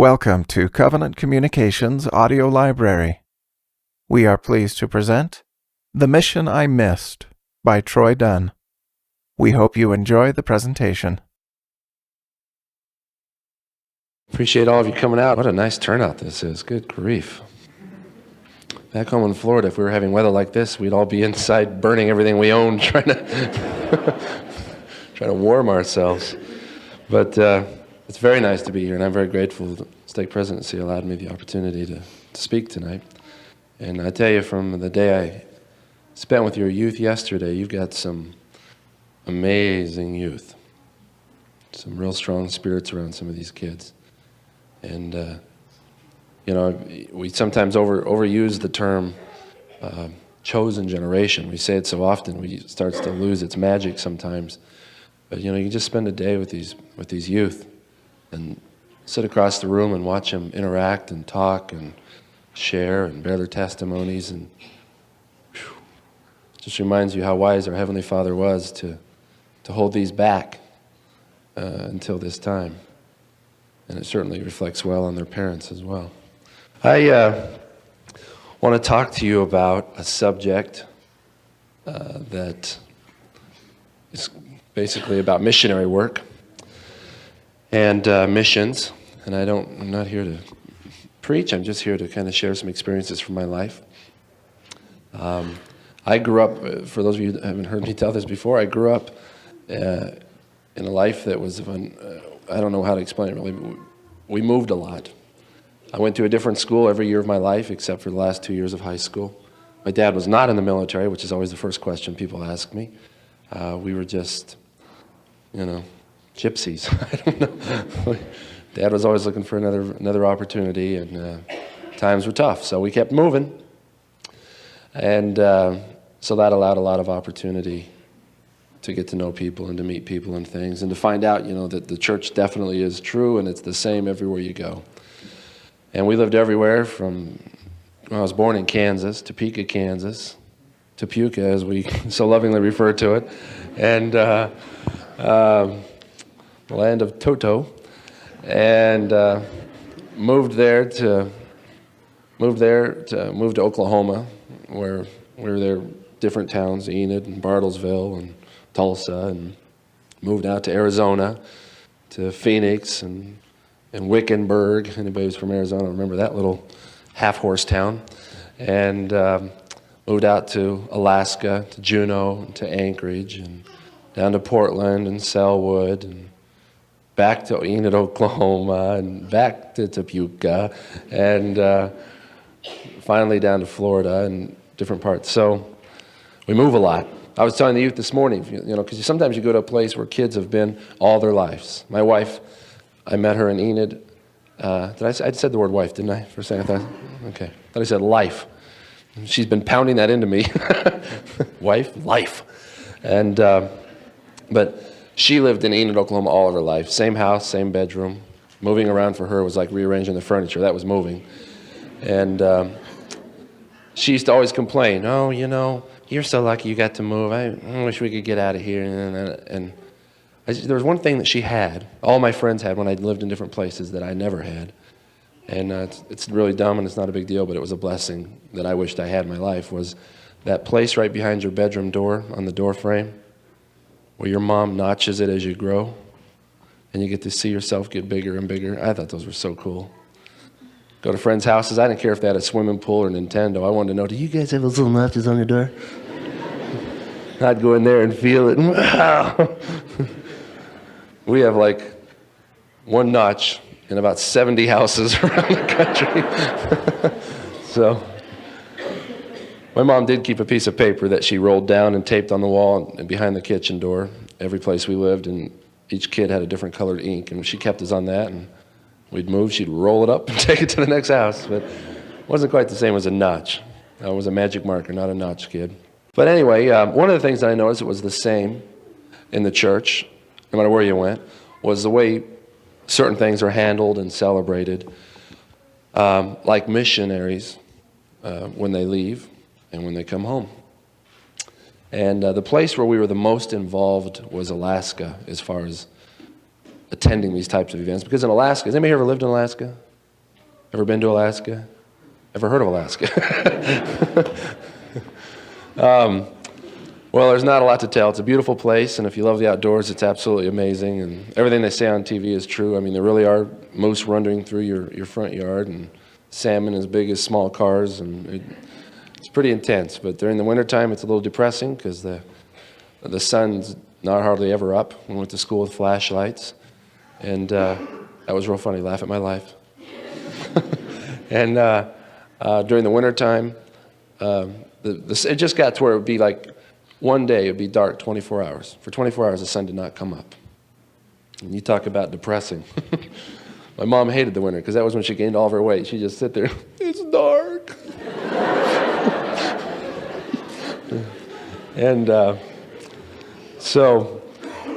Welcome to Covenant Communications Audio Library. We are pleased to present The Mission I Missed by Troy Dunn. We hope you enjoy the presentation. Appreciate all of you coming out. What a nice turnout this is. Good grief. Back home in Florida, if we were having weather like this, we'd all be inside burning everything we own, trying to warm ourselves. But it's very nice to be here, and I'm very grateful the stake presidency allowed me the opportunity to speak tonight. And I tell you, from the day I spent with your youth yesterday, you've got some amazing youth. Some real strong spirits around some of these kids. And, we sometimes overuse the term chosen generation. We say it so often, it starts to lose its magic sometimes. But, you can just spend a day with these youth and sit across the room and watch them interact and talk and share and bear their testimonies. And it just reminds you how wise our Heavenly Father was to hold these back until this time. And it certainly reflects well on their parents as well. I want to talk to you about a subject that is basically about missionary work and missions. And I'm not here to preach. I'm just here to kind of share some experiences from my life. I grew up, for those of you that haven't heard me tell this before, I grew up in a life that was, I don't know how to explain it really, but we moved a lot. I went to a different school every year of my life except for the last 2 years of high school. My dad was not in the military, which is always the first question people ask me. We were just, gypsies. I don't know. Dad was always looking for another opportunity, and times were tough, so we kept moving. And so that allowed a lot of opportunity to get to know people and to meet people and things, and to find out, that the church definitely is true, and it's the same everywhere you go. And we lived everywhere from, I was born in Kansas, Topeka, Kansas, Topeka, as we so lovingly refer to it, and the land of Toto, and moved to Oklahoma, where we were there, different towns, Enid and Bartlesville and Tulsa, and moved out to Arizona, to Phoenix and Wickenburg. Anybody who's from Arizona remember that little half-horse town. And moved out to Alaska, to Juneau, to Anchorage, and down to Portland and Selwood, and back to Enid, Oklahoma, and back to Topeka, and finally down to Florida and different parts. So we move a lot. I was telling the youth this morning, because sometimes you go to a place where kids have been all their lives. My wife, I met her in Enid. I said the word wife, didn't I? For a second, I thought I said life. She's been pounding that into me. Wife, life. And but she lived in Enid, Oklahoma all of her life. Same house, same bedroom. Moving around for her was like rearranging the furniture. That was moving. And she used to always complain, "Oh, you're so lucky you got to move. I wish we could get out of here." And there was one thing that she had, all my friends had when I lived in different places that I never had. And it's really dumb and it's not a big deal, but it was a blessing that I wished I had in my life, was that place right behind your bedroom door on the door frame where your mom notches it as you grow and you get to see yourself get bigger and bigger. I thought those were so cool. Go to friends' houses. I didn't care if they had a swimming pool or Nintendo. I wanted to know, do you guys have those little notches on your door? I'd go in there and feel it. Wow. We have like one notch in about 70 houses around the country. So my mom did keep a piece of paper that she rolled down and taped on the wall and behind the kitchen door, every place we lived, and each kid had a different colored ink, and she kept us on that, and we'd move, she'd roll it up and take it to the next house. But it wasn't quite the same as a notch. I was a magic marker, not a notch kid. But anyway, one of the things that I noticed that was the same in the church, no matter where you went, was the way certain things are handled and celebrated, like missionaries when they leave and when they come home. And the place where we were the most involved was Alaska, as far as attending these types of events. Because in Alaska, has anybody ever lived in Alaska? Ever been to Alaska? Ever heard of Alaska? Well, there's not a lot to tell. It's a beautiful place, and if you love the outdoors, it's absolutely amazing. And everything they say on TV is true. I mean, there really are moose wandering through your front yard, and salmon as big as small cars, and it's pretty intense. But during the wintertime, it's a little depressing because the sun's not hardly ever up. We went to school with flashlights, and that was real funny. Laugh at my life. And during the wintertime, it just got to where it would be like one day it would be dark 24 hours. For 24 hours, the sun did not come up. And you talk about depressing. My mom hated the winter because that was when she gained all of her weight. She'd just sit there, it's dark. And so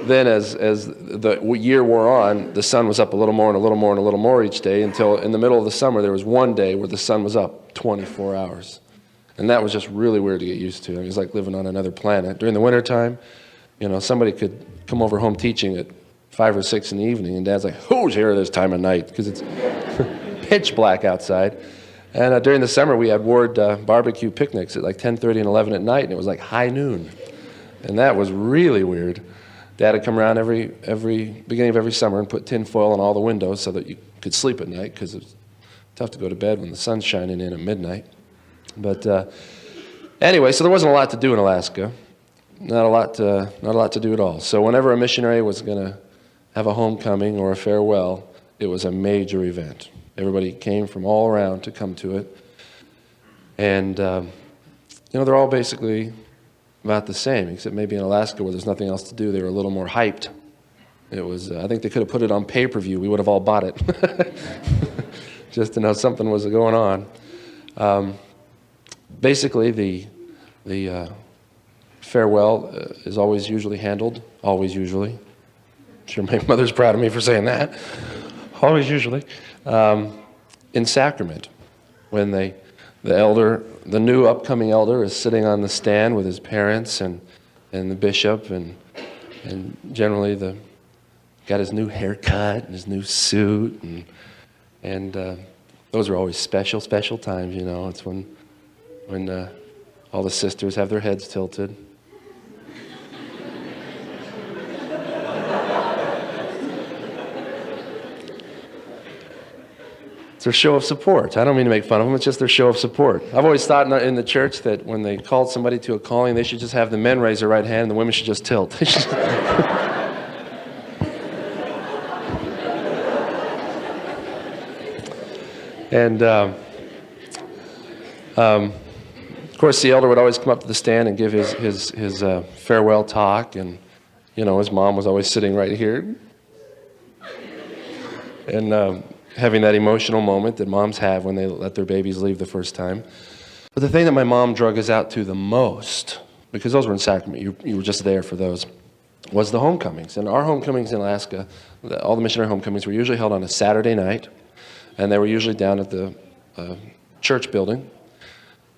then as the year wore on, the sun was up a little more and a little more and a little more each day until in the middle of the summer, there was one day where the sun was up 24 hours. And that was just really weird to get used to. It was like living on another planet. During the wintertime, somebody could come over home teaching at 5 or 6 in the evening, and Dad's like, who's here this time of night? Because it's pitch black outside. And during the summer, we had ward barbecue picnics at like 10:30 and 11 at night, and it was like high noon. And that was really weird. Dad would come around every beginning of every summer and put tin foil on all the windows so that you could sleep at night, because it's tough to go to bed when the sun's shining in at midnight. But anyway, so there wasn't a lot to do in Alaska. Not a lot to do at all. So whenever a missionary was going to have a homecoming or a farewell, it was a major event. Everybody came from all around to come to it. And, they're all basically about the same, except maybe in Alaska where there's nothing else to do, they were a little more hyped. It was, I think they could have put it on pay-per-view. We would have all bought it just to know something was going on. Basically, the farewell is always usually handled, always usually. I'm sure my mother's proud of me for saying that. Always usually. In sacrament, when the new upcoming elder is sitting on the stand with his parents and the bishop, and generally got his new haircut and his new suit, and those are always special times, It's when all the sisters have their heads tilted. It's their show of support. I don't mean to make fun of them, it's just their show of support. I've always thought in the church that when they called somebody to a calling, they should just have the men raise their right hand and the women should just tilt. And of course, the elder would always come up to the stand and give his farewell talk, and his mom was always sitting right here, and having that emotional moment that moms have when they let their babies leave the first time. But the thing that my mom drug us out to the most, because those were in sacrament, you were just there for those, was the homecomings. And our homecomings in Alaska, all the missionary homecomings were usually held on a Saturday night, and they were usually down at the church building.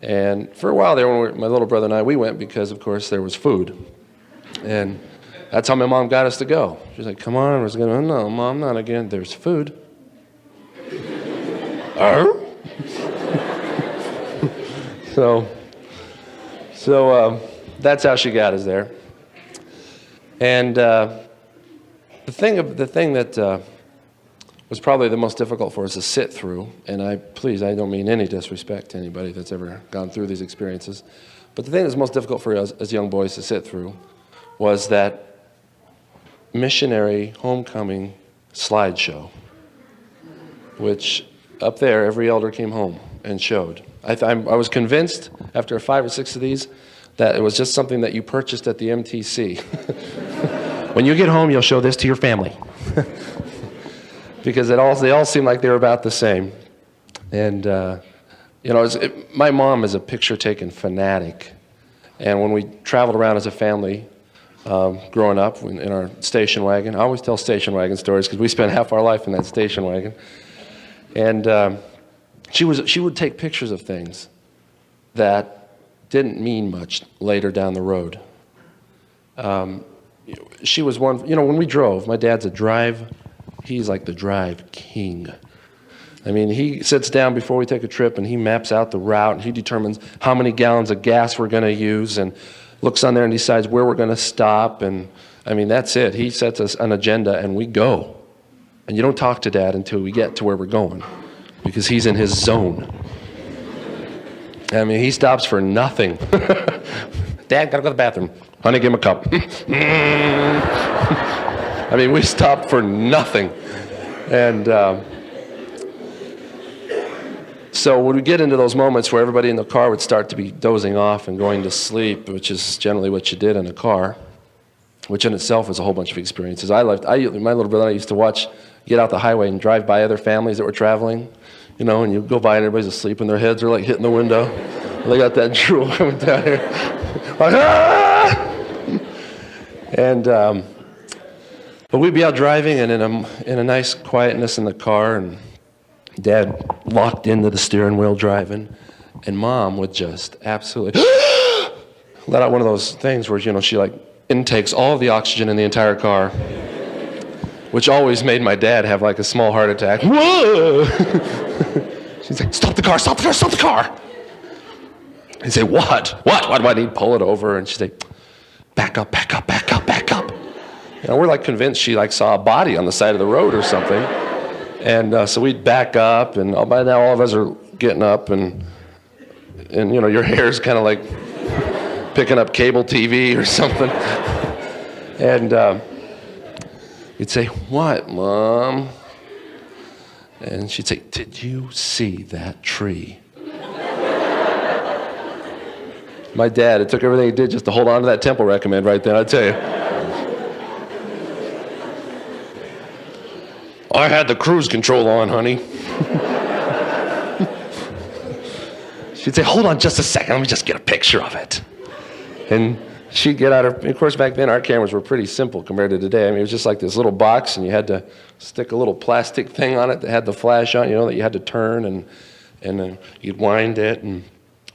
And for a while there, when my little brother and I, we went because, of course, there was food. And that's how my mom got us to go. She's like, come on. I was going, no, Mom, not again. There's food. So that's how she got us there. And the thing that was probably the most difficult for us to sit through, and I don't mean any disrespect to anybody that's ever gone through these experiences, but the thing that's most difficult for us as young boys to sit through was that missionary homecoming slideshow, which up there, every elder came home and showed. I was convinced after 5 or 6 of these that it was just something that you purchased at the MTC. When you get home, you'll show this to your family. Because they all seem like they were about the same. And, my mom is a picture-taking fanatic. And when we traveled around as a family, growing up in our station wagon, I always tell station wagon stories because we spent half our life in that station wagon. And she would take pictures of things that didn't mean much later down the road. She was one, when we drove, my dad's he's like the drive king. I mean, he sits down before we take a trip and he maps out the route and he determines how many gallons of gas we're going to use and looks on there and decides where we're going to stop. And I mean, that's it. He sets us an agenda and we go. And you don't talk to Dad until we get to where we're going because he's in his zone. I mean, he stops for nothing. Dad, gotta go to the bathroom. Honey, give him a cup. I mean, we stop for nothing. And so when we get into those moments where everybody in the car would start to be dozing off and going to sleep, which is generally what you did in a car, which in itself is a whole bunch of experiences. My little brother and I used to get out the highway and drive by other families that were traveling, and you go by and everybody's asleep and their heads are like hitting the window. And they got that drool coming down here. Like, ah! And, but we'd be out driving and in a nice quietness in the car, and Dad locked into the steering wheel driving, and Mom would just absolutely let out one of those things where, she like intakes all of the oxygen in the entire car, which always made my dad have like a small heart attack. Whoa! She's like, stop the car, stop the car, stop the car. He'd say, what? And he'd pull it over, and she'd say, back up, back up, back up, back up. We're like convinced she like saw a body on the side of the road or something. And so we'd back up, and by now all of us are getting up, and your hair's kind of like picking up cable TV or something. And you'd say, what, Mom? And she'd say, did you see that tree? My dad, it took everything he did just to hold on to that temple recommend right there, I tell you. I had the cruise control on, honey. She'd say, hold on just a second, let me just get a picture of it. And she'd get out of course, back then our cameras were pretty simple compared to today. I mean, it was just like this little box, and you had to stick a little plastic thing on it that had the flash on, that you had to turn, and you'd wind it, and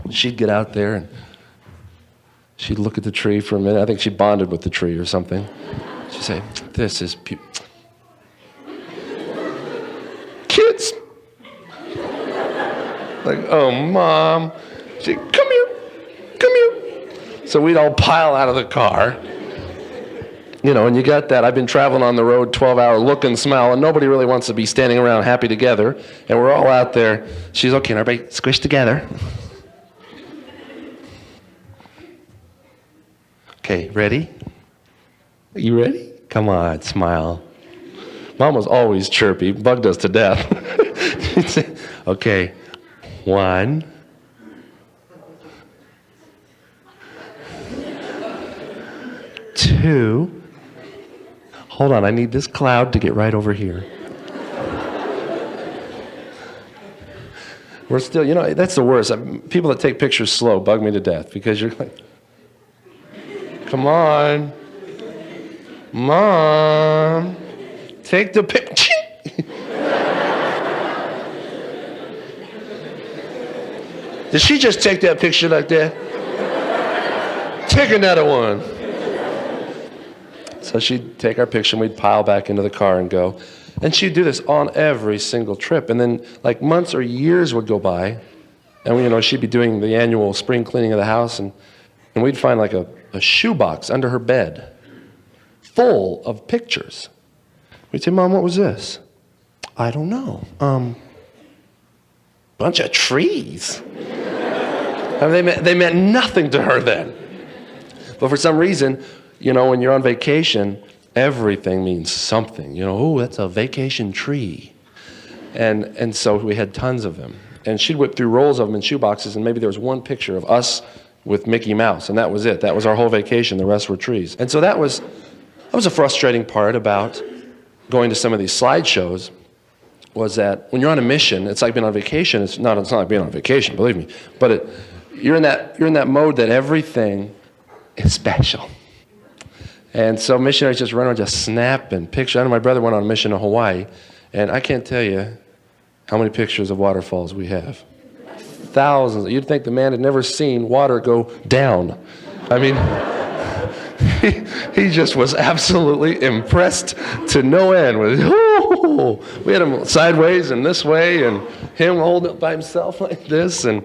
she'd get out there, and she'd look at the tree for a minute. I think she bonded with the tree or something. She'd say, this is kids. Like, oh, Mom. She'd, come here. So we'd all pile out of the car. And you got that. I've been traveling on the road 12-hour look and smile, and nobody really wants to be standing around happy together. And we're all out there. She's, okay, everybody squish together. Okay, ready? Are you ready? Come on, smile. Mom was always chirpy, bugged us to death. She'd say, okay, 1, 2, hold on, I need this cloud to get right over here. We're still, that's the worst. People that take pictures slow bug me to death because you're like, come on, Mom, take the picture. Did she just take that picture like that? Take another one. So she'd take our picture and we'd pile back into the car and go. And she'd do this on every single trip. And then like months or years would go by, and she'd be doing the annual spring cleaning of the house, and we'd find like a shoebox under her bed full of pictures. We'd say, Mom, what was this? I don't know. Bunch of trees. I mean, they meant nothing to her then. But for some reason, when you're on vacation, everything means something. Oh, that's a vacation tree. And so we had tons of them. And she'd whip through rolls of them in shoeboxes, and maybe there was one picture of us with Mickey Mouse, and that was it. That was our whole vacation. The rest were trees. And so that was a frustrating part about going to some of these slideshows, was that when you're on a mission, it's like being on vacation. It's not like being on vacation, believe me. But you're in that mode that everything is special. And so missionaries just run around just snapping pictures. I know my brother went on a mission to Hawaii, and I can't tell you how many pictures of waterfalls we have. Thousands. You'd think the man had never seen water go down. I mean, he just was absolutely impressed to no end with, whoa. We had him sideways and this way, and him holding it by himself like this. And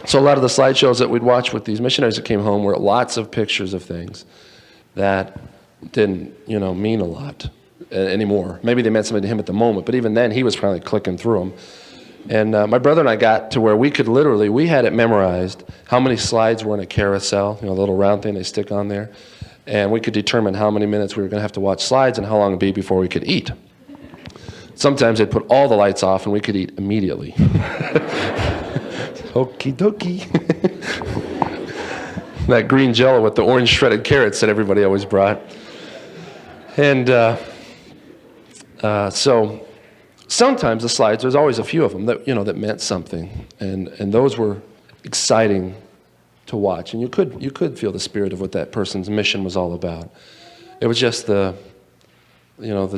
so a lot of the slideshows that we'd watch with these missionaries that came home were lots of pictures of things that didn't, mean a lot anymore. Maybe they meant something to him at the moment, but even then he was probably clicking through them. And my brother and I got to where we had it memorized, how many slides were in a carousel, the little round thing they stick on there. And we could determine how many minutes we were going to have to watch slides and how long it would be before we could eat. Sometimes they'd put all the lights off and we could eat immediately. Okie dokie. That green Jell-O with the orange shredded carrots that everybody always brought. And so sometimes the slides, there's always a few of them that, that meant something. And those were exciting to watch. And you could feel the spirit of what that person's mission was all about. It was just the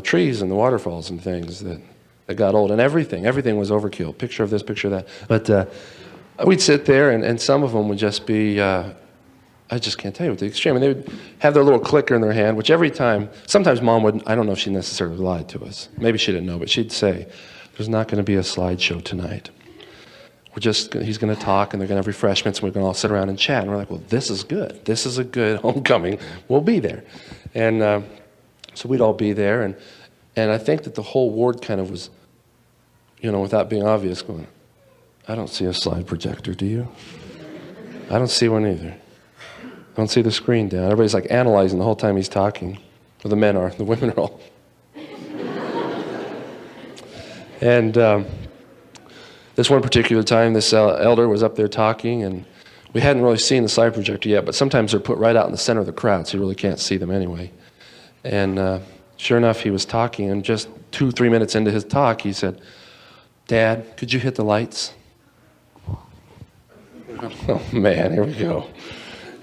trees and the waterfalls and things that got old. And everything was overkill. Picture of this, picture of that. But we'd sit there, and some of them would just be, I just can't tell you what the extreme. And they would have their little clicker in their hand, which every time, sometimes Mom would, I don't know if she necessarily lied to us. Maybe she didn't know, but she'd say, there's not going to be a slideshow tonight. He's going to talk, and they're going to have refreshments, and we're going to all sit around and chat. And we're like, well, this is good. This is a good homecoming. We'll be there. And so we'd all be there. And I think that the whole ward kind of was, without being obvious, going, I don't see a slide projector, do you? I don't see one either. I don't see the screen down. Everybody's like analyzing the whole time he's talking. Well, the men are. The women are all. And this one particular time, this elder was up there talking, and we hadn't really seen the slide projector yet, but sometimes they're put right out in the center of the crowd, so you really can't see them anyway. And sure enough, he was talking, and just 2-3 minutes into his talk, he said, Dad, could you hit the lights? Oh, man, here we go.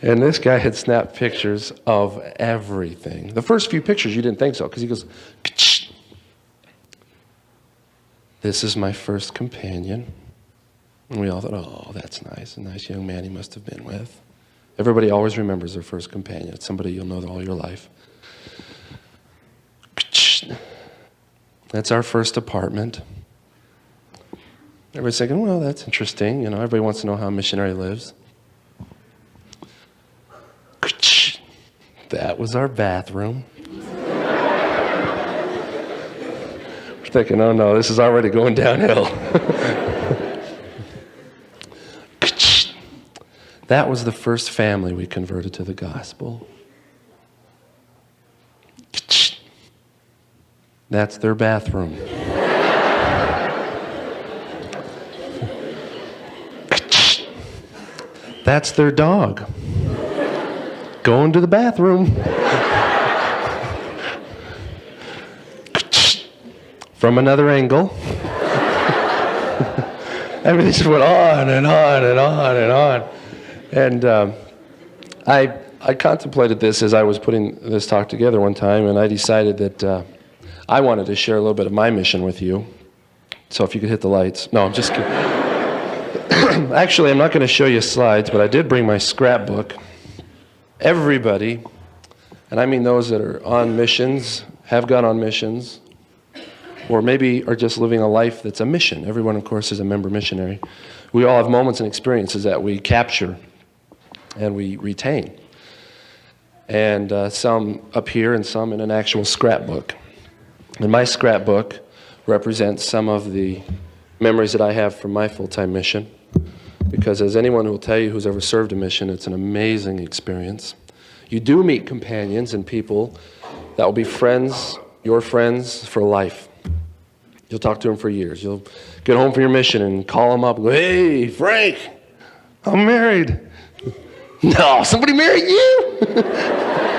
And this guy had snapped pictures of everything. The first few pictures, you didn't think so, because he goes, Kch. This is my first companion. And we all thought, oh, that's nice. A nice young man he must have been with. Everybody always remembers their first companion. It's somebody you'll know all your life. Kch. That's our first apartment. Everybody's thinking, well, that's interesting. Everybody wants to know how a missionary lives. That was our bathroom. We're thinking, oh no, this is already going downhill. That was the first family we converted to the gospel. That's their bathroom. That's their dog. Going to the bathroom. From another angle. Everything just went on and on and on and on. And I contemplated this as I was putting this talk together one time, and I decided that I wanted to share a little bit of my mission with you. So if you could hit the lights. No, I'm just kidding. Actually, I'm not going to show you slides, but I did bring my scrapbook. Everybody, and I mean those that are on missions, have gone on missions, or maybe are just living a life that's a mission. Everyone, of course, is a member missionary. We all have moments and experiences that we capture and we retain. And some up here and some in an actual scrapbook. And my scrapbook represents some of the memories that I have from my full-time mission. Because as anyone will tell you who's ever served a mission, it's an amazing experience. You do meet companions and people that will be friends, your friends for life. You'll talk to them for years. You'll get home from your mission and call them up and go, hey, Frank, I'm married. No, somebody married you?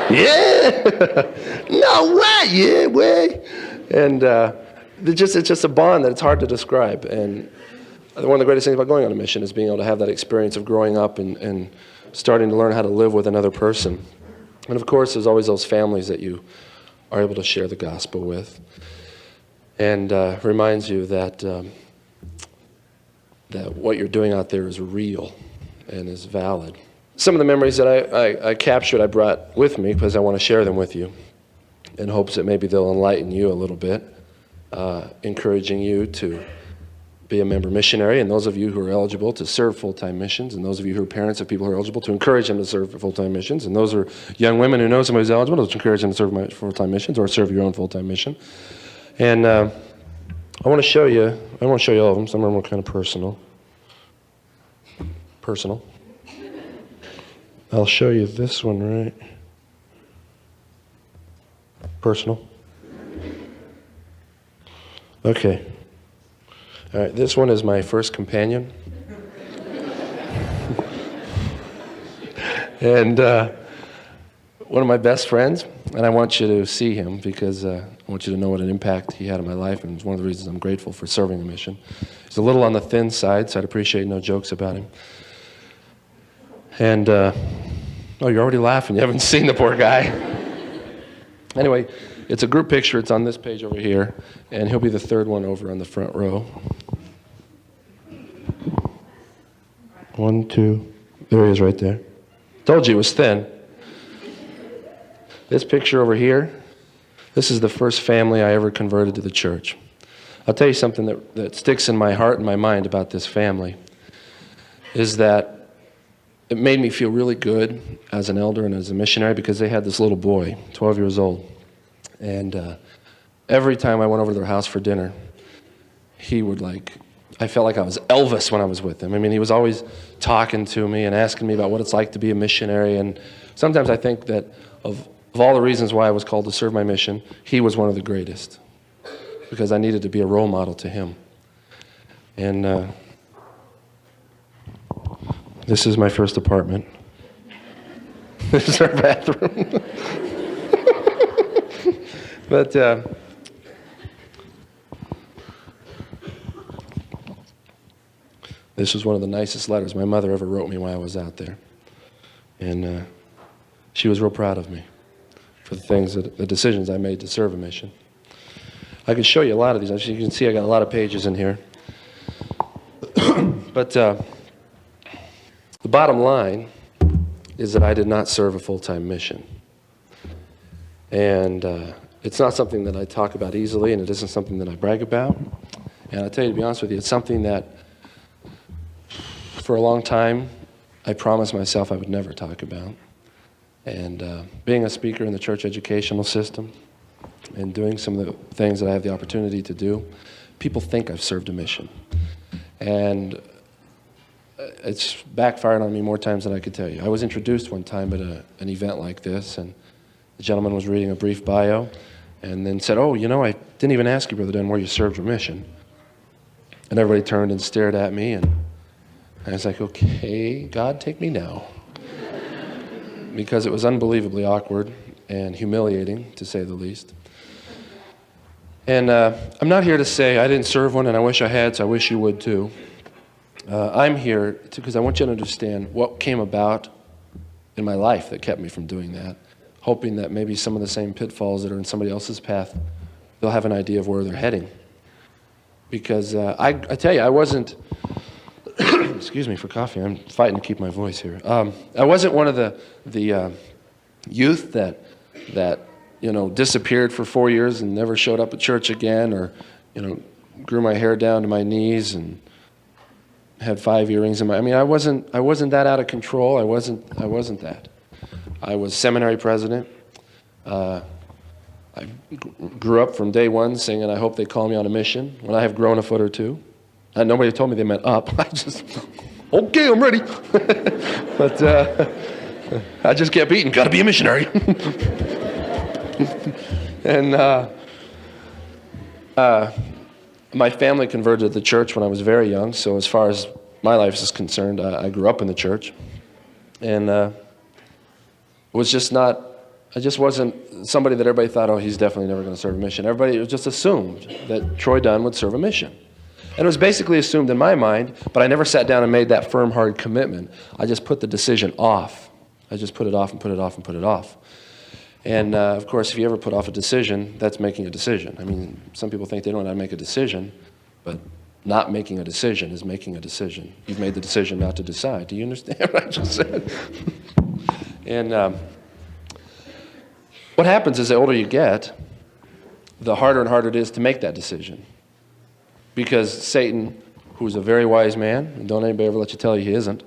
Yeah. No way, yeah, way. And it's just a bond that it's hard to describe. And one of the greatest things about going on a mission is being able to have that experience of growing up and starting to learn how to live with another person. And of course, there's always those families that you are able to share the gospel with. And reminds you that what you're doing out there is real and is valid. Some of the memories that I captured, I brought with me because I want to share them with you. in hopes that maybe they'll enlighten you a little bit, encouraging you to be a member missionary, and those of you who are eligible to serve full-time missions, and those of you who are parents of people who are eligible to encourage them to serve full-time missions, and those are young women who know somebody who's eligible to encourage them to serve full-time missions or serve your own full-time mission. And I won't show you all of them. Some of them are kind of personal. I'll show you this one, right? Personal. Okay. All right, this one is my first companion. And one of my best friends, and I want you to see him because I want you to know what an impact he had on my life, and it's one of the reasons I'm grateful for serving a mission. He's a little on the thin side, so I'd appreciate no jokes about him. And, oh, you're already laughing. You haven't seen the poor guy. Anyway, it's a group picture. It's on this page over here, and he'll be the third one over on the front row. 1, 2. There he is right there. Told you it was thin. This picture over here, this is the first family I ever converted to the church. I'll tell you something that sticks in my heart and my mind about this family is that it made me feel really good as an elder and as a missionary because they had this little boy, 12 years old. And every time I went over to their house for dinner, I felt like I was Elvis when I was with him. I mean, he was always talking to me and asking me about what it's like to be a missionary. And sometimes I think that of all the reasons why I was called to serve my mission, he was one of the greatest because I needed to be a role model to him. And this is my first apartment. This is our bathroom. But this was one of the nicest letters my mother ever wrote me while I was out there. And she was real proud of me for the decisions I made to serve a mission. I could show you a lot of these. As you can see, I got a lot of pages in here. But the bottom line is that I did not serve a full-time mission. And it's not something that I talk about easily, and it isn't something that I brag about. And I'll tell you, to be honest with you, it's something that for a long time I promised myself I would never talk about. And being a speaker in the church educational system and doing some of the things that I have the opportunity to do, people think I've served a mission. And it's backfired on me more times than I could tell you. I was introduced one time at an event like this, and the gentleman was reading a brief bio and then said, "Oh, you know, I didn't even ask you, Brother Dunn, where you served your mission." And everybody turned and stared at me, and I was like, "Okay, God, take me now." Because it was unbelievably awkward and humiliating, to say the least. And I'm not here to say I didn't serve one and I wish I had, so I wish you would too. I'm here because I want you to understand what came about in my life that kept me from doing that, hoping that maybe some of the same pitfalls that are in somebody else's path, they'll have an idea of where they're heading. Because I tell you, I wasn't, excuse me for coffee, I'm fighting to keep my voice here. I wasn't one of the youth that disappeared for 4 years and never showed up at church again, or grew my hair down to my knees and had 5 earrings in my. I mean, I wasn't that out of control. I wasn't that. I was seminary president. I grew up from day one singing, "I hope they call me on a mission," when I have grown a foot or two. And nobody told me they meant up. I just, okay, I'm ready. But I just kept eating. Got to be a missionary. And my family converted to the church when I was very young. So as far as my life is concerned, I grew up in the church. And I just wasn't somebody that everybody thought, oh, he's definitely never going to serve a mission. Everybody just assumed that Troy Dunn would serve a mission. And it was basically assumed in my mind, but I never sat down and made that firm, hard commitment. I just put the decision off. I just put it off and put it off and put it off. And of course, if you ever put off a decision, that's making a decision. I mean, some people think they don't know how to make a decision, but not making a decision is making a decision. You've made the decision not to decide. Do you understand what I just said? And What happens is the older you get, the harder and harder it is to make that decision. Because Satan, who's a very wise man, and don't anybody ever let you tell you he isn't,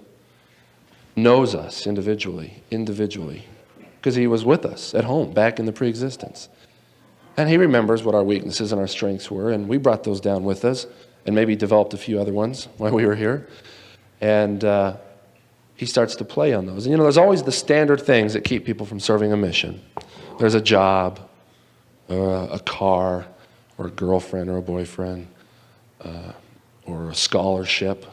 knows us individually, because he was with us at home, back in the pre-existence. And he remembers what our weaknesses and our strengths were, and we brought those down with us, and maybe developed a few other ones while we were here. And he starts to play on those. And there's always the standard things that keep people from serving a mission. There's a job, or a car, or a girlfriend or a boyfriend, or a scholarship.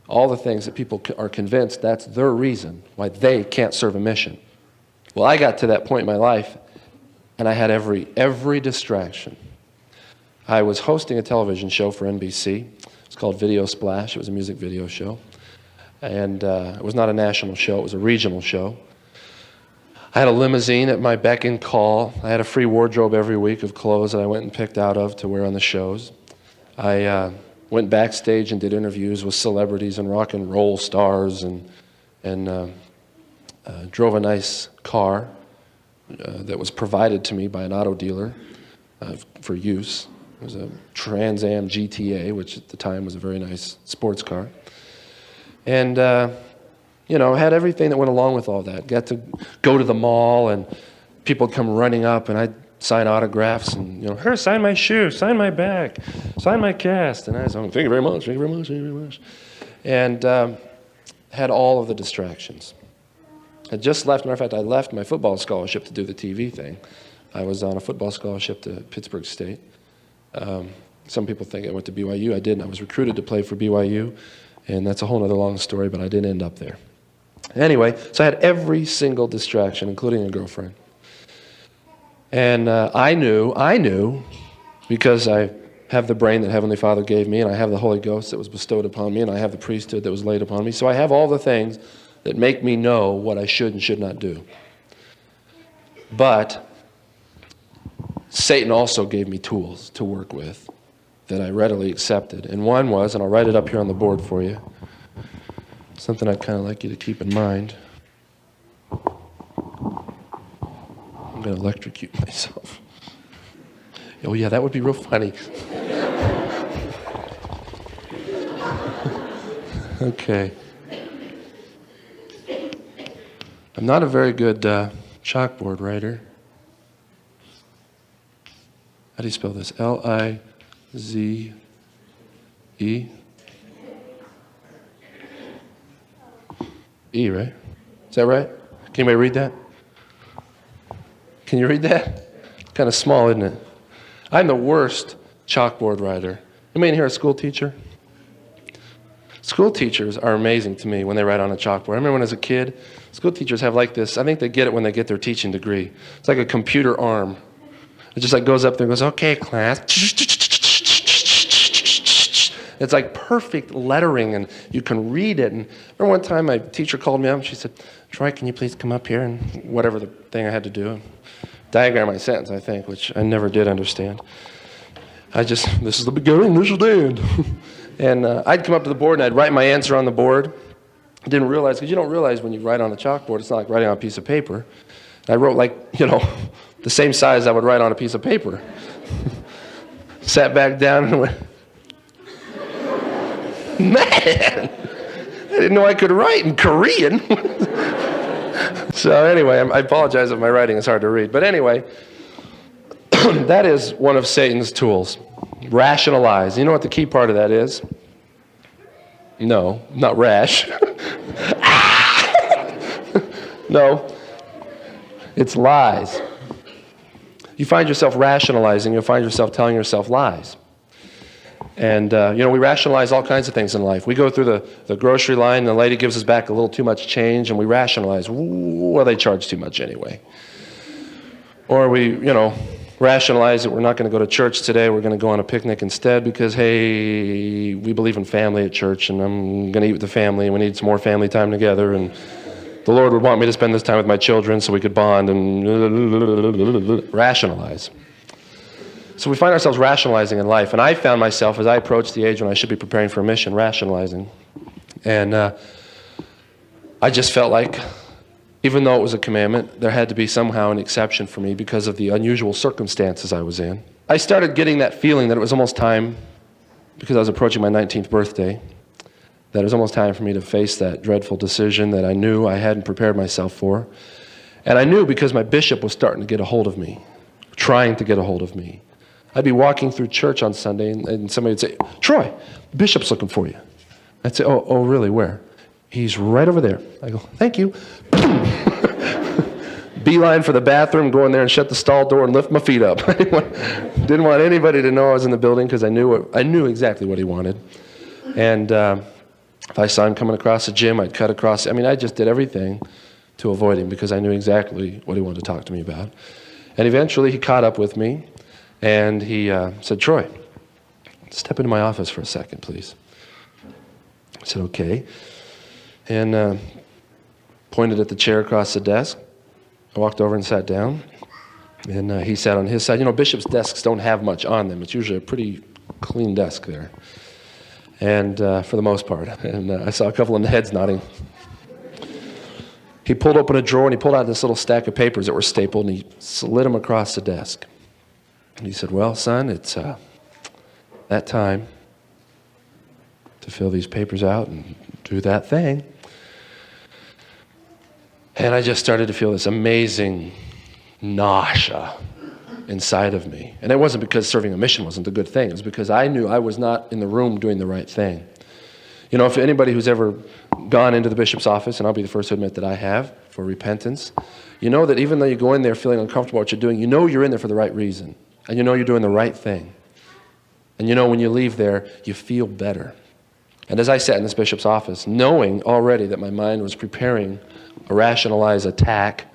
All the things that people are convinced that's their reason why they can't serve a mission. Well, I got to that point in my life, and I had every distraction. I was hosting a television show for NBC. It's called Video Splash. It was a music video show. And it was not a national show. It was a regional show. I had a limousine at my beck and call. I had a free wardrobe every week of clothes that I went and picked out of to wear on the shows. I went backstage and did interviews with celebrities and rock and roll stars, and drove a nice car that was provided to me by an auto dealer for use. It was a Trans Am GTA, which at the time was a very nice sports car. And had everything that went along with all that. Got to go to the mall, and people would come running up, and I'd sign autographs, and here, sign my shoe, sign my bag, sign my cast. And I was like, thank you very much, thank you very much, thank you very much. And had all of the distractions. I just left, matter of fact, I left my football scholarship to do the TV thing. I was on a football scholarship to Pittsburgh State. Some people think I went to BYU. I didn't. I was recruited to play for BYU, and that's a whole other long story, but I didn't end up there. Anyway, so I had every single distraction, including a girlfriend. And I knew, because I have the brain that Heavenly Father gave me, and I have the Holy Ghost that was bestowed upon me, and I have the priesthood that was laid upon me, so I have all the things that make me know what I should and should not do. But Satan also gave me tools to work with that I readily accepted. And one was, and I'll write it up here on the board for you, something I'd kind of like you to keep in mind. I'm going to electrocute myself. Oh yeah, that would be real funny. Okay. I'm not a very good chalkboard writer. How do you spell this? Lize? E, right? Is that right? Can anybody read that? Can you read that? Kind of small, isn't it? I'm the worst chalkboard writer. Anybody in here a school teacher? School teachers are amazing to me when they write on a chalkboard. I remember when I was a kid, school teachers have like this, I think they get it when they get their teaching degree. It's like a computer arm. It just like goes up there and goes, okay, class. It's like perfect lettering, and you can read it. And I remember one time my teacher called me up and she said, Troy, can you please come up here, and whatever the thing I had to do, diagram my sentence, I think, which I never did understand. This is the beginning, this is the end. And I'd come up to the board and I'd write my answer on the board. I didn't realize, because you don't realize when you write on a chalkboard, it's not like writing on a piece of paper. I wrote the same size I would write on a piece of paper. Sat back down and went, man, I didn't know I could write in Korean. So anyway, I apologize if my writing is hard to read. But anyway, that is one of Satan's tools. Rationalize. You know what the key part of that is? No, not rash. No, it's lies. You find yourself rationalizing, you'll find yourself telling yourself lies. And, we rationalize all kinds of things in life. We go through the grocery line, and the lady gives us back a little too much change, and we rationalize, well, they charge too much anyway. Or we, rationalize that we're not going to go to church today, we're going to go on a picnic instead because, hey, we believe in family at church, and I'm going to eat with the family, and we need some more family time together, and the Lord would want me to spend this time with my children so we could bond and rationalize. So we find ourselves rationalizing in life. And I found myself, as I approached the age when I should be preparing for a mission, rationalizing. And I just felt like Even though it was a commandment, there had to be somehow an exception for me because of the unusual circumstances I was in. I started getting that feeling that it was almost time, because I was approaching my 19th birthday, that it was almost time for me to face that dreadful decision that I knew I hadn't prepared myself for. And I knew because my bishop was starting to get a hold of me, trying to get a hold of me. I'd be walking through church on Sunday, and somebody would say, "Troy, the bishop's looking for you." I'd say, oh, really, where? "He's right over there." I go, "Thank you." Beeline for the bathroom, go in there and shut the stall door and lift my feet up. I didn't want anybody to know I was in the building because I knew exactly what he wanted. And if I saw him coming across the gym, I'd cut across. I just did everything to avoid him because I knew exactly what he wanted to talk to me about. And eventually he caught up with me, and he said, "Troy, step into my office for a second, please." I said, "Okay." And pointed at the chair across the desk. I walked over and sat down, and he sat on his side. Bishops' desks don't have much on them. It's usually a pretty clean desk there, and for the most part. And I saw a couple of heads nodding. He pulled open a drawer, and he pulled out this little stack of papers that were stapled, and he slid them across the desk. And he said, "Well, son, it's that time to fill these papers out and do that thing." And I just started to feel this amazing nausea inside of me. And it wasn't because serving a mission wasn't a good thing. It was because I knew I was not in the room doing the right thing. If anybody who's ever gone into the bishop's office, and I'll be the first to admit that I have, for repentance, you know that even though you go in there feeling uncomfortable what you're doing, you know you're in there for the right reason. And you know you're doing the right thing. And when you leave there, you feel better. And as I sat in this bishop's office, knowing already that my mind was preparing a rationalized attack,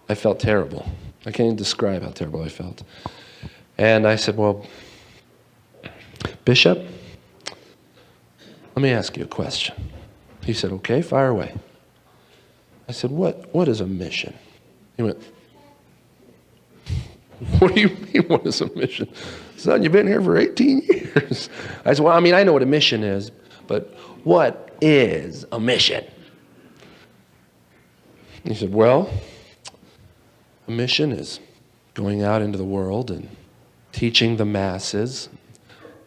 I felt terrible. I can't even describe how terrible I felt. And I said, "Well, Bishop, let me ask you a question." He said, "Okay, fire away." I said, What is a mission?" He went, "What do you mean, what is a mission? Son, you've been here for 18 years. I said, "Well, I know what a mission is, but what is a mission?" He said, "Well, a mission is going out into the world and teaching the masses,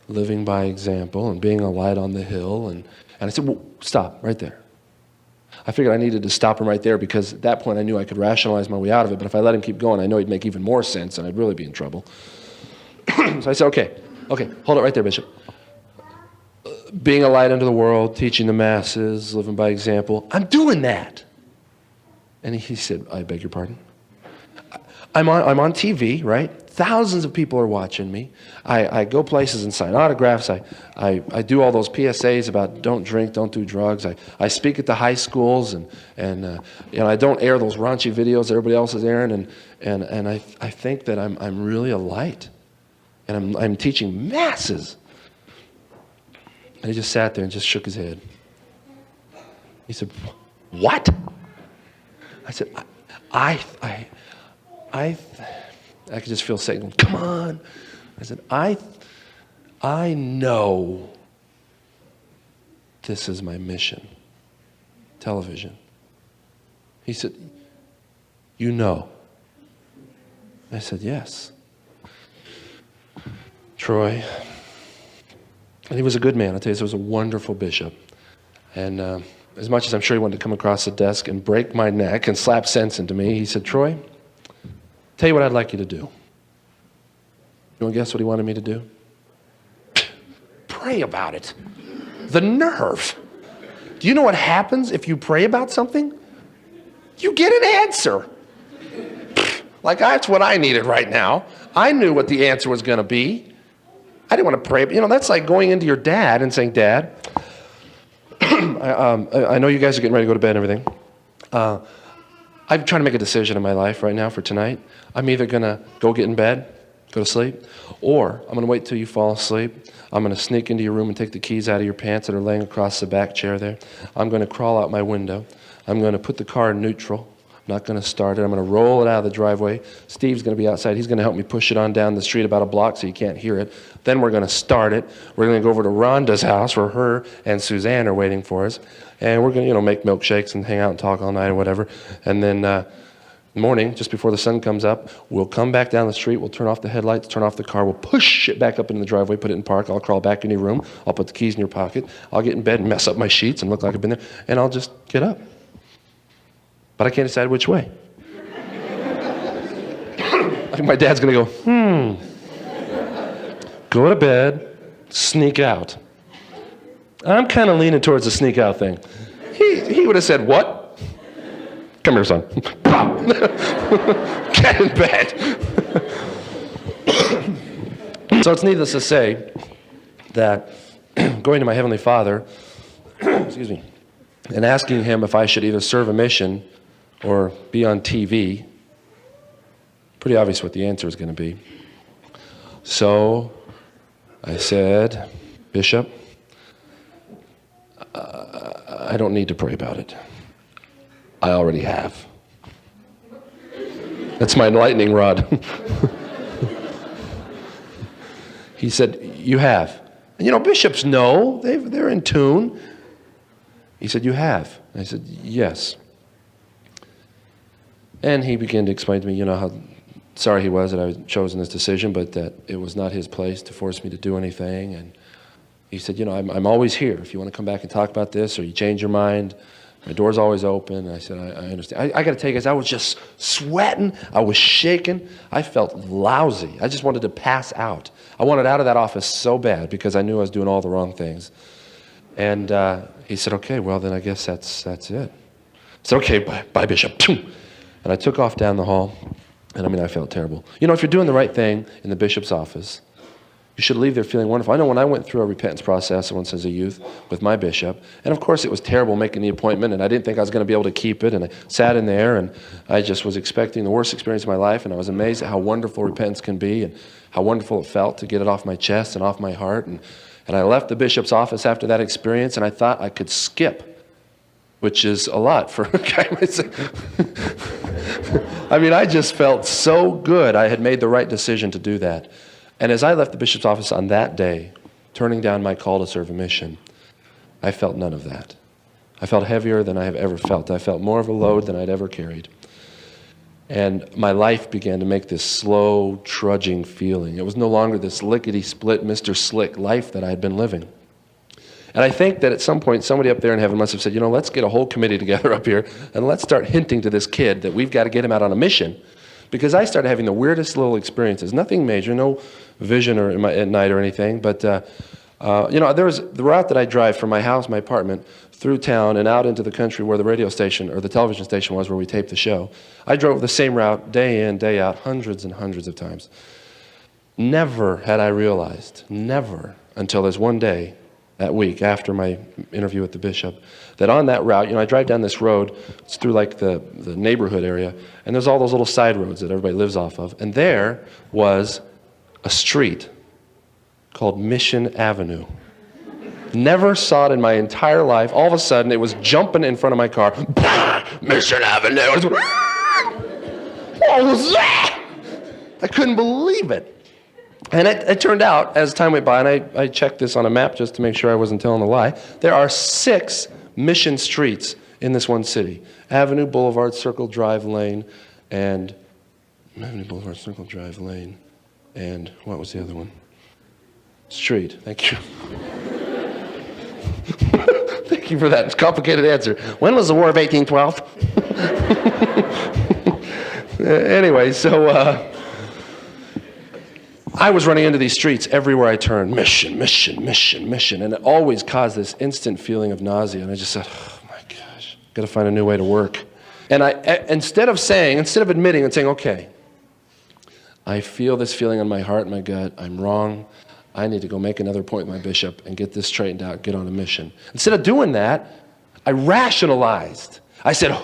living by example, and being a light on the hill." And I said, "Well, stop right there." I figured I needed to stop him right there because at that point I knew I could rationalize my way out of it, but if I let him keep going, I know he'd make even more sense and I'd really be in trouble. So I said, okay, hold it right there, Bishop. Being a light unto the world, teaching the masses, living by example. I'm doing that. And he said, "I beg your pardon?" I'm on TV, right? Thousands of people are watching me. I go places and sign autographs. I do all those PSAs about don't drink, don't do drugs. I speak at the high schools, and I don't air those raunchy videos that everybody else is airing. And I think that I'm really a light, and I'm teaching masses. And he just sat there and just shook his head. He said, "What?" I said, I could just feel Satan going, "Come on." I said, I know this is my mission. Television. He said, "You know?" I said, "Yes." Troy, and he was a good man. I'll tell you, he was a wonderful bishop. And as much as I'm sure he wanted to come across the desk and break my neck and slap sense into me, he said, "Troy, tell you what I'd like you to do." You want to guess what he wanted me to do? Pray about it. The nerve. Do you know what happens if you pray about something? You get an answer. Like, that's what I needed right now. I knew what the answer was going to be. I didn't want to pray. That's like going into your dad and saying, "Dad, I know you guys are getting ready to go to bed and everything. I'm trying to make a decision in my life right now for tonight. I'm either going to go get in bed, go to sleep, or I'm going to wait till you fall asleep. I'm going to sneak into your room and take the keys out of your pants that are laying across the back chair there. I'm going to crawl out my window. I'm going to put the car in neutral. I'm not going to start it. I'm going to roll it out of the driveway. Steve's going to be outside. He's going to help me push it on down the street about a block so you can't hear it. Then we're going to start it. We're going to go over to Rhonda's house where her and Suzanne are waiting for us. and we're going to, make milkshakes and hang out and talk all night or whatever. And then morning, just before the sun comes up, we'll come back down the street, we'll turn off the headlights, turn off the car, we'll push it back up into the driveway, put it in park, I'll crawl back in your room, I'll put the keys in your pocket, I'll get in bed and mess up my sheets and look like I've been there, and I'll just get up. But I can't decide which way. I think my dad's going to go, go to bed, sneak out. I'm kind of leaning towards the sneak out thing. He would have said, what? Come here, son. Pop! Get in bed. So it's needless to say that going to my Heavenly Father, excuse me, and asking Him if I should either serve a mission or be on TV, pretty obvious what the answer is going to be. So I said, Bishop, I don't need to pray about it. I already have. That's my enlightening rod. He said, you have. And bishops know, they're in tune. He said, you have. And I said, yes. And he began to explain to me, how sorry he was that I had chosen this decision, but that it was not his place to force me to do anything. And he said, I'm always here. If you want to come back and talk about this or you change your mind, my door's always open. And I said, I understand. I got to tell you guys, I was just sweating. I was shaking. I felt lousy. I just wanted to pass out. I wanted out of that office so bad because I knew I was doing all the wrong things. And he said, okay, well, then I guess that's it. I said, okay, bye, Bishop. And I took off down the hall. And I felt terrible. If you're doing the right thing in the bishop's office, you should leave there feeling wonderful. I know when I went through a repentance process once as a youth with my bishop, and of course it was terrible making the appointment, and I didn't think I was going to be able to keep it, and I sat in there, and I just was expecting the worst experience of my life, and I was amazed at how wonderful repentance can be, and how wonderful it felt to get it off my chest and off my heart. And I left the bishop's office after that experience, and I thought I could skip, which is a lot for a guy myself. I just felt so good. I had made the right decision to do that. And as I left the bishop's office on that day, turning down my call to serve a mission, I felt none of that. I felt heavier than I have ever felt. I felt more of a load than I'd ever carried. And my life began to make this slow, trudging feeling. It was no longer this lickety-split, Mr. Slick life that I had been living. And I think that at some point, somebody up there in heaven must have said, let's get a whole committee together up here, and let's start hinting to this kid that we've got to get him out on a mission. Because I started having the weirdest little experiences. Nothing major, no vision at night or anything. But, there was the route that I drive from my house, my apartment, through town and out into the country where the radio station or the television station was where we taped the show. I drove the same route day in, day out, hundreds and hundreds of times. Never had I realized, never, until this one day, that week after my interview with the bishop, that on that route, I drive down this road, it's through like the neighborhood area, and there's all those little side roads that everybody lives off of, and there was a street called Mission Avenue. Never saw it in my entire life. All of a sudden, it was jumping in front of my car. Mission Avenue. What was that? I couldn't believe it. And it turned out, as time went by, and I checked this on a map just to make sure I wasn't telling a lie, there are 6 mission streets in this one city. Avenue, Boulevard, Circle, Drive, Lane, and Avenue, Boulevard, Circle, Drive, Lane, and what was the other one? Street. Thank you. Thank you for that complicated answer. When was the War of 1812? Anyway, so I was running into these streets everywhere I turned. Mission, mission, mission, mission. And it always caused this instant feeling of nausea. And I just said, oh my gosh, got to find a new way to work. And instead of admitting and saying, okay, I feel this feeling in my heart and my gut. I'm wrong. I need to go make another point with my bishop and get this straightened out, get on a mission. Instead of doing that, I rationalized. I said,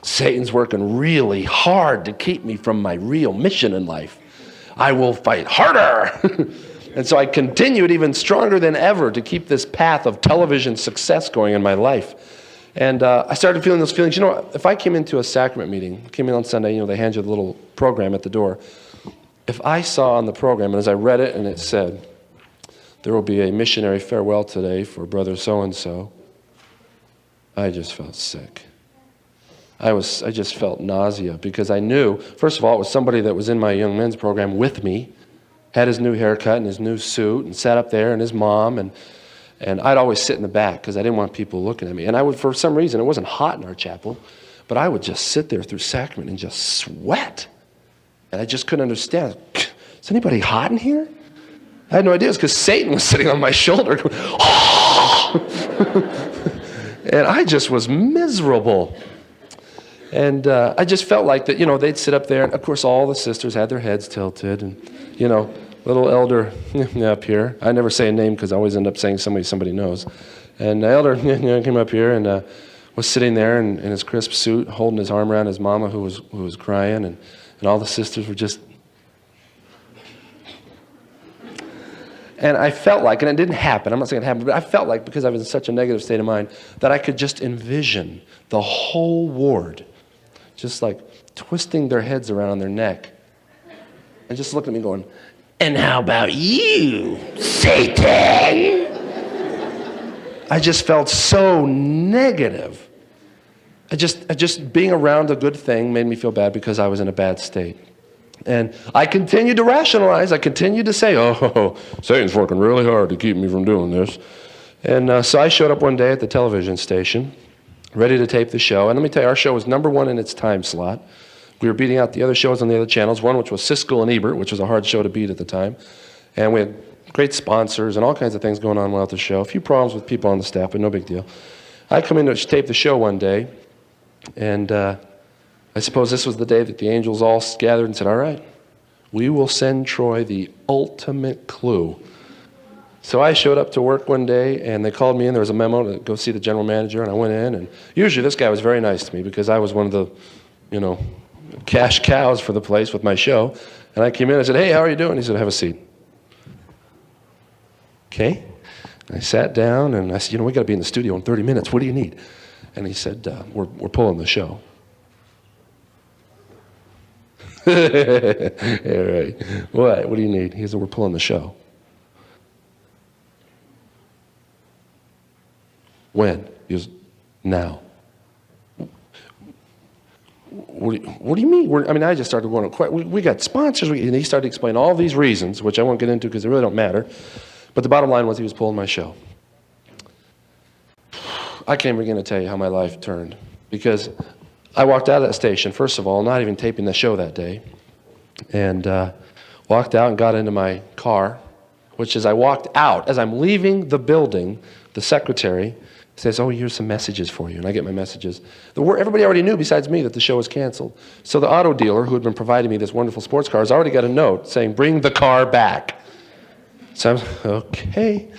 Satan's working really hard to keep me from my real mission in life. I will fight harder. And so I continued even stronger than ever to keep this path of television success going in my life. And I started feeling those feelings. If I came into a sacrament meeting, came in on Sunday, they hand you the little program at the door. If I saw on the program, and as I read it, and it said, there will be a missionary farewell today for brother so-and-so, I just felt sick. I just felt nausea because I knew, first of all, it was somebody that was in my young men's program with me, had his new haircut and his new suit, and sat up there, and his mom, and I'd always sit in the back because I didn't want people looking at me. And I would, for some reason, it wasn't hot in our chapel, but I would just sit there through sacrament and just sweat. And I just couldn't understand. Is anybody hot in here? I had no idea. It was because Satan was sitting on my shoulder going, oh! And I just was miserable. And I just felt like that, they'd sit up there, and of course all the sisters had their heads tilted, and, little elder up here. I never say a name because I always end up saying somebody knows. And the elder came up here and was sitting there in his crisp suit, holding his arm around his mama who was crying, and all the sisters were just... And I felt like, and it didn't happen, I'm not saying it happened, but I felt like, because I was in such a negative state of mind, that I could just envision the whole ward just like twisting their heads around on their neck and just looking at me going, and how about you, Satan? I just felt so negative. I just being around a good thing made me feel bad because I was in a bad state. And I continued to rationalize. I continued to say, oh, Satan's working really hard to keep me from doing this. And so I showed up one day at the television station, ready to tape the show. And let me tell you, our show was #1 in its time slot. We were beating out the other shows on the other channels, one which was Siskel and Ebert, which was a hard show to beat at the time. And we had great sponsors and all kinds of things going on throughout the show. A few problems with people on the staff, but no big deal. I come in to tape the show one day, and I suppose this was the day that the angels all gathered and said, all right, we will send Troy the ultimate clue. So I showed up to work one day, and they called me in. There was a memo to go see the general manager, and I went in. And usually this guy was very nice to me because I was one of the, cash cows for the place with my show. And I came in, I said, hey, how are you doing? He said, have a seat. Okay. I sat down, and I said, we got to be in the studio in 30 minutes. What do you need? And he said, we're pulling the show. All right. What do you need? He said, we're pulling the show. When? He goes, now. What do you mean? I just started going, we got sponsors, and he started explaining all these reasons, which I won't get into because they really don't matter. But the bottom line was he was pulling my show. I can't begin to tell you how my life turned, because I walked out of that station, first of all, not even taping the show that day, and walked out and got into my car, which as I walked out, as I'm leaving the building, the secretary says, oh, here's some messages for you. And I get my messages. Everybody already knew besides me that the show was canceled. So the auto dealer who had been providing me this wonderful sports car has already got a note saying, bring the car back. So I'm, okay.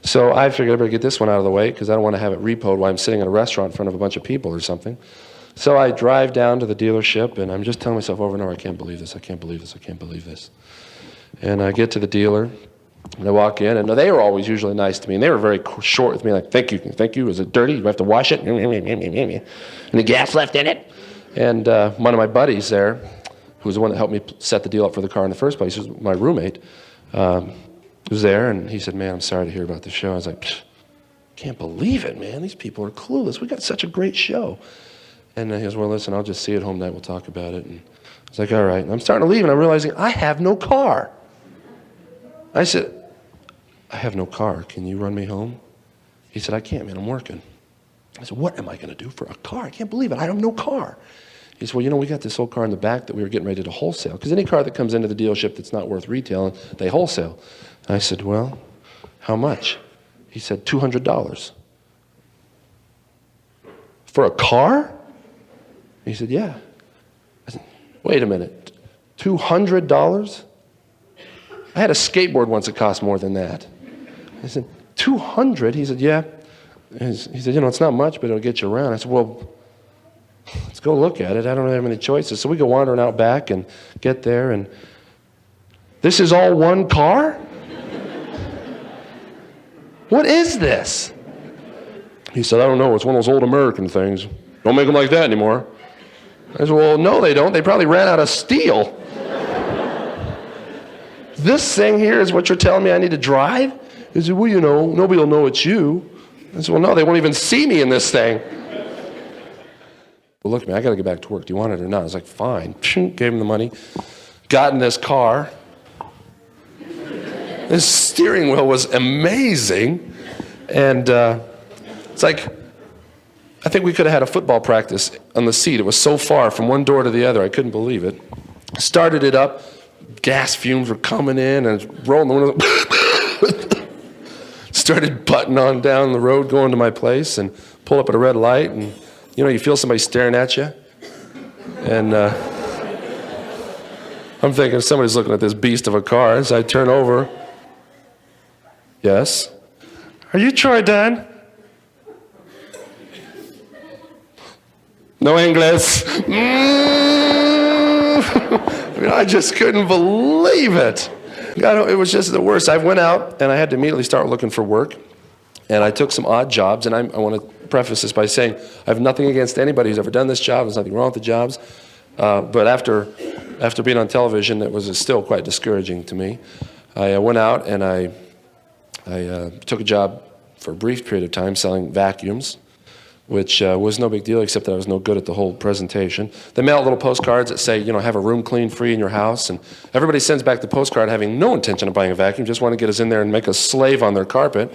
So I figured I better get this one out of the way because I don't want to have it repoed while I'm sitting in a restaurant in front of a bunch of people or something. So I drive down to the dealership, and I'm just telling myself over and over, I can't believe this, I can't believe this, I can't believe this. And I get to the dealer, and I walk in, and they were always usually nice to me, and they were very short with me, like, thank you, is it dirty? Do I have to wash it? And the gas left in it? And one of my buddies there, who was the one that helped me set the deal up for the car in the first place, was my roommate, was there, and he said, man, I'm sorry to hear about the show. I was like, can't believe it, man, these people are clueless. We got such a great show. And he goes, well, listen, I'll just see you at home tonight, we'll talk about it. And I was like, all right. And I'm starting to leave, and I'm realizing I have no car. I said, I have no car. Can you run me home? He said, I can't, man. I'm working. I said, what am I going to do for a car? I can't believe it. I have no car. He said, well, we got this old car in the back that we were getting ready to wholesale. Because any car that comes into the dealership that's not worth retailing, they wholesale. And I said, well, how much? He said, $200. For a car? He said, yeah. I said, wait a minute. $200? I had a skateboard once that cost more than that. I said, 200? He said, yeah. He said, it's not much, but it'll get you around. I said, well, let's go look at it. I don't really have any choices. So we go wandering out back and get there, and this is all one car? What is this? He said, I don't know. It's one of those old American things. Don't make them like that anymore. I said, well, no, they don't. They probably ran out of steel. This thing here is what you're telling me I need to drive? He said, well, nobody will know it's you. I said, well, no, they won't even see me in this thing. Well, look, man, I got to get back to work. Do you want it or not? I was like, fine. Gave him the money. Got in this car. This steering wheel was amazing. And it's like, I think we could have had a football practice on the seat. It was so far from one door to the other. I couldn't believe it. Started it up. Gas fumes were coming in and rolling the window. Started butting on down the road going to my place and pull up at a red light. And, you feel somebody staring at you. And I'm thinking somebody's looking at this beast of a car. As I turn over. Yes? Are you Troy Dunn? No English. I just couldn't believe it. It was just the worst. I went out and I had to immediately start looking for work. And I took some odd jobs. And I want to preface this by saying I have nothing against anybody who's ever done this job. There's nothing wrong with the jobs. But after being on television, it was still quite discouraging to me. I went out and I took a job for a brief period of time selling vacuums, which was no big deal, except that I was no good at the whole presentation. They mail out little postcards that say, have a room clean free in your house, and everybody sends back the postcard having no intention of buying a vacuum, just want to get us in there and make us slave on their carpet.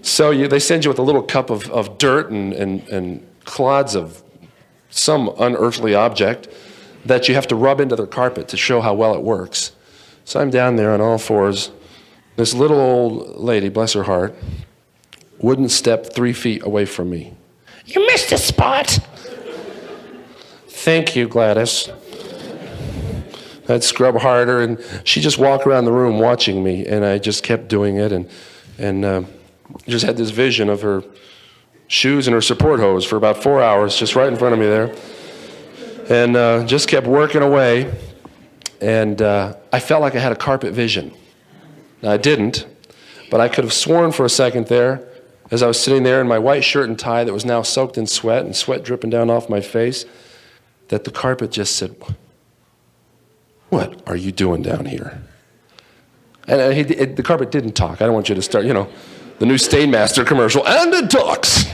So they send you with a little cup of dirt and clods of some unearthly object that you have to rub into their carpet to show how well it works. So I'm down there on all fours. This little old lady, bless her heart, wouldn't step 3 feet away from me. You missed a spot. Thank you, Gladys. I'd scrub harder, and she'd just walk around the room watching me, and I just kept doing it, and just had this vision of her shoes and her support hose for about 4 hours, just right in front of me there, and just kept working away, and I felt like I had a carpet vision. Now, I didn't, but I could have sworn for a second there, as I was sitting there in my white shirt and tie that was now soaked in sweat and sweat dripping down off my face, that the carpet just said, "What are you doing down here?" And the carpet didn't talk. I don't want you to start, the new Stainmaster commercial, and it talks.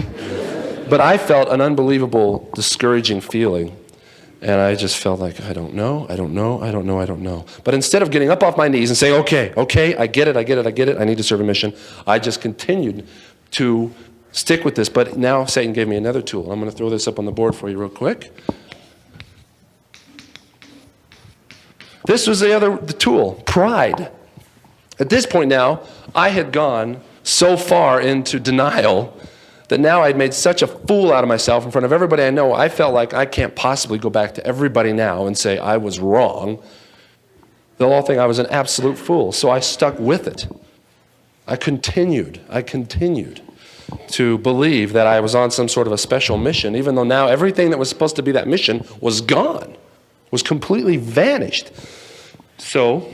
But I felt an unbelievable, discouraging feeling. And I just felt like, I don't know. But instead of getting up off my knees and saying, okay, I get it, I need to serve a mission, I just continued to stick with this. But now Satan gave me another tool. I'm going to throw this up on the board for you real quick. This was the tool, pride. At this point now, I had gone so far into denial that now I'd made such a fool out of myself in front of everybody I know. I felt like I can't possibly go back to everybody now and say I was wrong. They'll all think I was an absolute fool. So I stuck with it. I continued to believe that I was on some sort of a special mission, even though now everything that was supposed to be that mission was gone, was completely vanished. So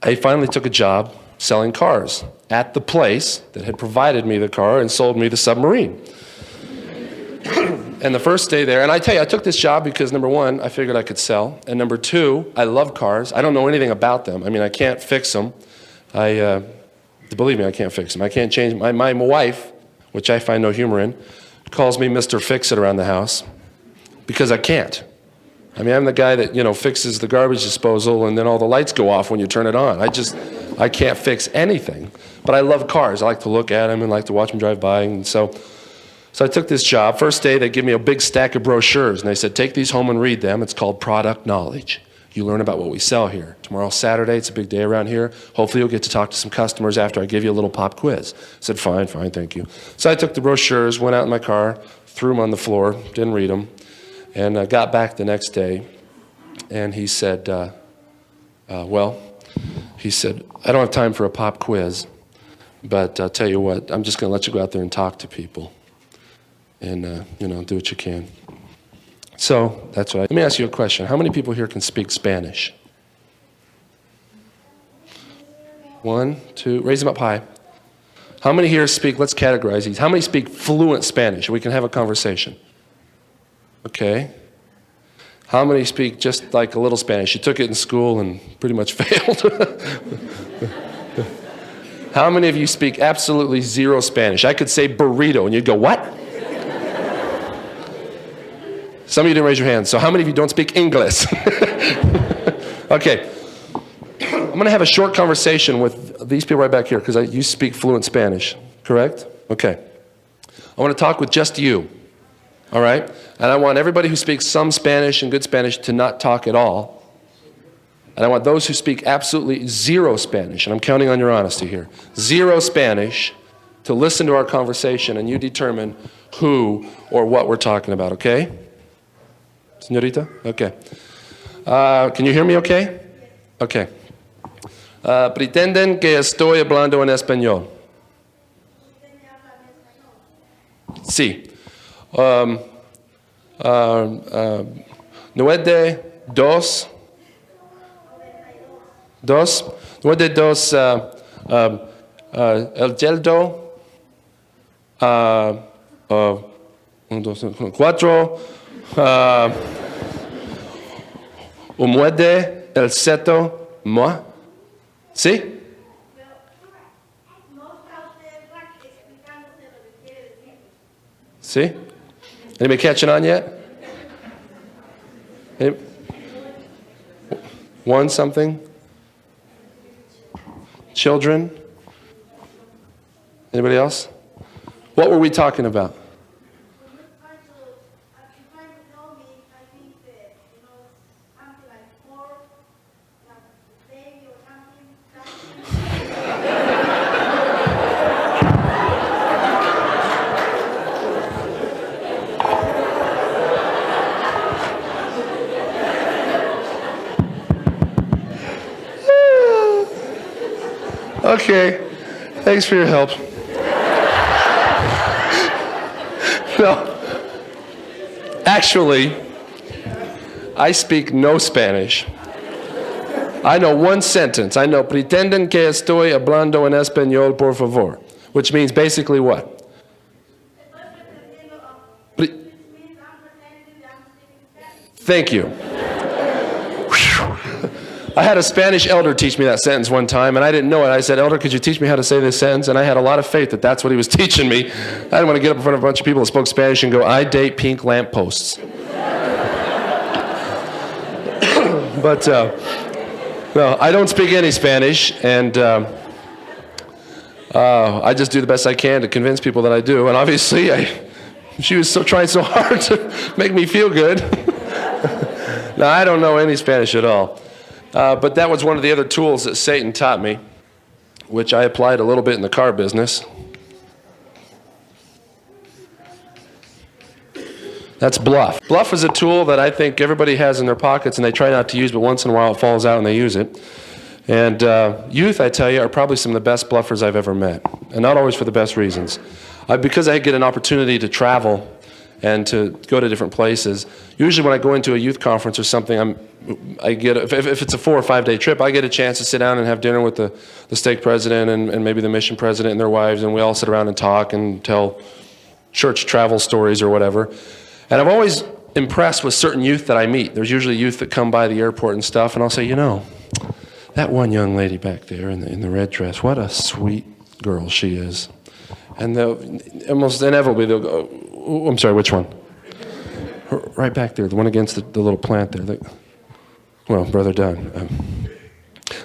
I finally took a job selling cars at the place that had provided me the car and sold me the submarine. And the first day there, and I tell you, I took this job because, number one, I figured I could sell, and number two, I love cars. I don't know anything about them. I mean, I can't fix them. Believe me, I can't fix them. I can't change them. My wife, which I find no humor in, calls me Mr. Fix-It around the house because I can't. I mean, I'm the guy that, fixes the garbage disposal and then all the lights go off when you turn it on. I can't fix anything. But I love cars. I like to look at them and like to watch them drive by. And so I took this job. First day, they give me a big stack of brochures. And they said, take these home and read them. It's called Product Knowledge. You learn about what we sell here. Tomorrow's Saturday. It's a big day around here. Hopefully you'll get to talk to some customers after I give you a little pop quiz. I said, fine, thank you. So I took the brochures, went out in my car, threw them on the floor, didn't read them. And I got back the next day, and he said, I don't have time for a pop quiz, but I'll tell you what, I'm just going to let you go out there and talk to people and, do what you can. So that's what let me ask you a question. How many people here can speak Spanish? 1, 2, raise them up high. How many here speak, let's categorize these. How many speak fluent Spanish? We can have a conversation. Okay. How many speak just like a little Spanish? You took it in school and pretty much failed. How many of you speak absolutely zero Spanish? I could say burrito and you'd go, what? Some of you didn't raise your hands. So how many of you don't speak English? Okay. I'm going to have a short conversation with these people right back here because you speak fluent Spanish, correct? Okay. I want to talk with just you, all right? And I want everybody who speaks some Spanish and good Spanish to not talk at all. And I want those who speak absolutely zero Spanish, and I'm counting on your honesty here, zero Spanish, to listen to our conversation, and you determine who or what we're talking about, okay? Señorita? Okay. Can you hear me okay? Okay. Pretenden que estoy hablando en español. Sí. 92. Dos. 92. El geldo. 1, 2, 3, 4. Muerde el seto. Moi. ¿Sí? ¿Sí? Anybody catching on yet? One something? Children? Anybody else? What were we talking about? Okay, thanks for your help. No, actually, I speak no Spanish. I know one sentence. I know, pretenden que estoy hablando en español, por favor, which means basically what? Thank you. I had a Spanish elder teach me that sentence one time, and I didn't know it. I said, "Elder, could you teach me how to say this sentence?" And I had a lot of faith that that's what he was teaching me. I didn't want to get up in front of a bunch of people that spoke Spanish and go, "I date pink lampposts." But, no, I don't speak any Spanish, and I just do the best I can to convince people that I do. And obviously, she was trying so hard to make me feel good. Now, I don't know any Spanish at all. But that was one of the other tools that Satan taught me, which I applied a little bit in the car business. That's bluff. Bluff is a tool that I think everybody has in their pockets and they try not to use, but once in a while it falls out and they use it. And youth, I tell you, are probably some of the best bluffers I've ever met, and not always for the best reasons. Because I get an opportunity to travel and to go to different places. Usually when I go into a youth conference or something, if it's a 4 or 5 day trip, I get a chance to sit down and have dinner with the stake president and maybe the mission president and their wives, and we all sit around and talk and tell church travel stories or whatever. And I'm always impressed with certain youth that I meet. There's usually youth that come by the airport and stuff, and I'll say, that one young lady back there in the red dress, what a sweet girl she is. And almost inevitably they'll go, "Oh, I'm sorry, which one?" Right back there, the one against the little plant there. Well, Brother Dunn,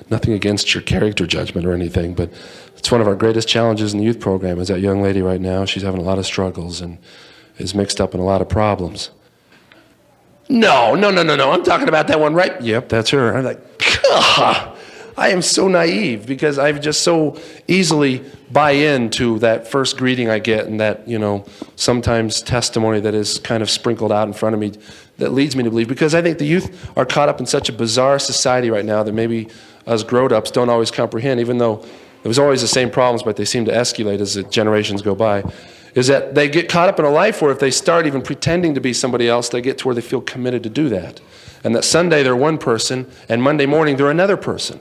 nothing against your character judgment or anything, but it's one of our greatest challenges in the youth program is that young lady right now. She's having a lot of struggles and is mixed up in a lot of problems. No, I'm talking about that one, right? Yep, that's her. I'm like, God. I am so naive because I just so easily buy into that first greeting I get and that, sometimes testimony that is kind of sprinkled out in front of me that leads me to believe. Because I think the youth are caught up in such a bizarre society right now that maybe us grown-ups don't always comprehend, even though there's always the same problems, but they seem to escalate as the generations go by, is that they get caught up in a life where if they start even pretending to be somebody else, they get to where they feel committed to do that. And that Sunday they're one person and Monday morning they're another person.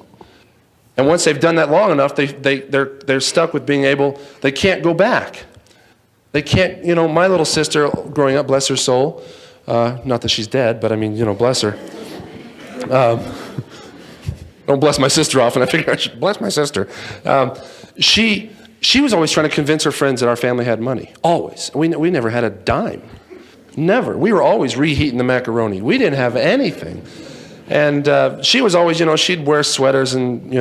And once they've done that long enough, they're stuck with being able, they can't go back. They can't, my little sister growing up, bless her soul, not that she's dead, but I mean, bless her. Don't bless my sister often. I figure I should bless my sister. She was always trying to convince her friends that our family had money. Always. We never had a dime. Never. We were always reheating the macaroni. We didn't have anything. And she was always, she'd wear sweaters and,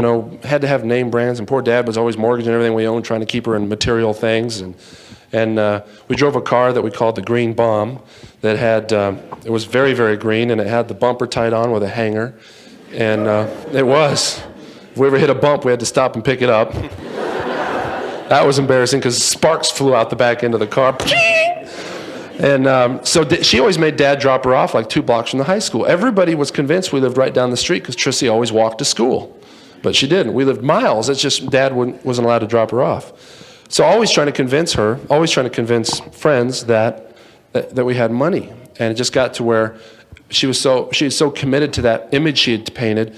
had to have name brands. And poor Dad was always mortgaging everything we owned, trying to keep her in material things. And we drove a car that we called the Green Bomb that had, it was very, very green, and it had the bumper tied on with a hanger. And it was. If we ever hit a bump, we had to stop and pick it up. That was embarrassing because sparks flew out the back end of the car. And so she always made Dad drop her off like 2 blocks from the high school. Everybody was convinced we lived right down the street because Trissy always walked to school. But she didn't. We lived miles. It's just Dad wasn't allowed to drop her off. So always trying to convince her, always trying to convince friends that we had money. And it just got to where she was so committed to that image she had painted.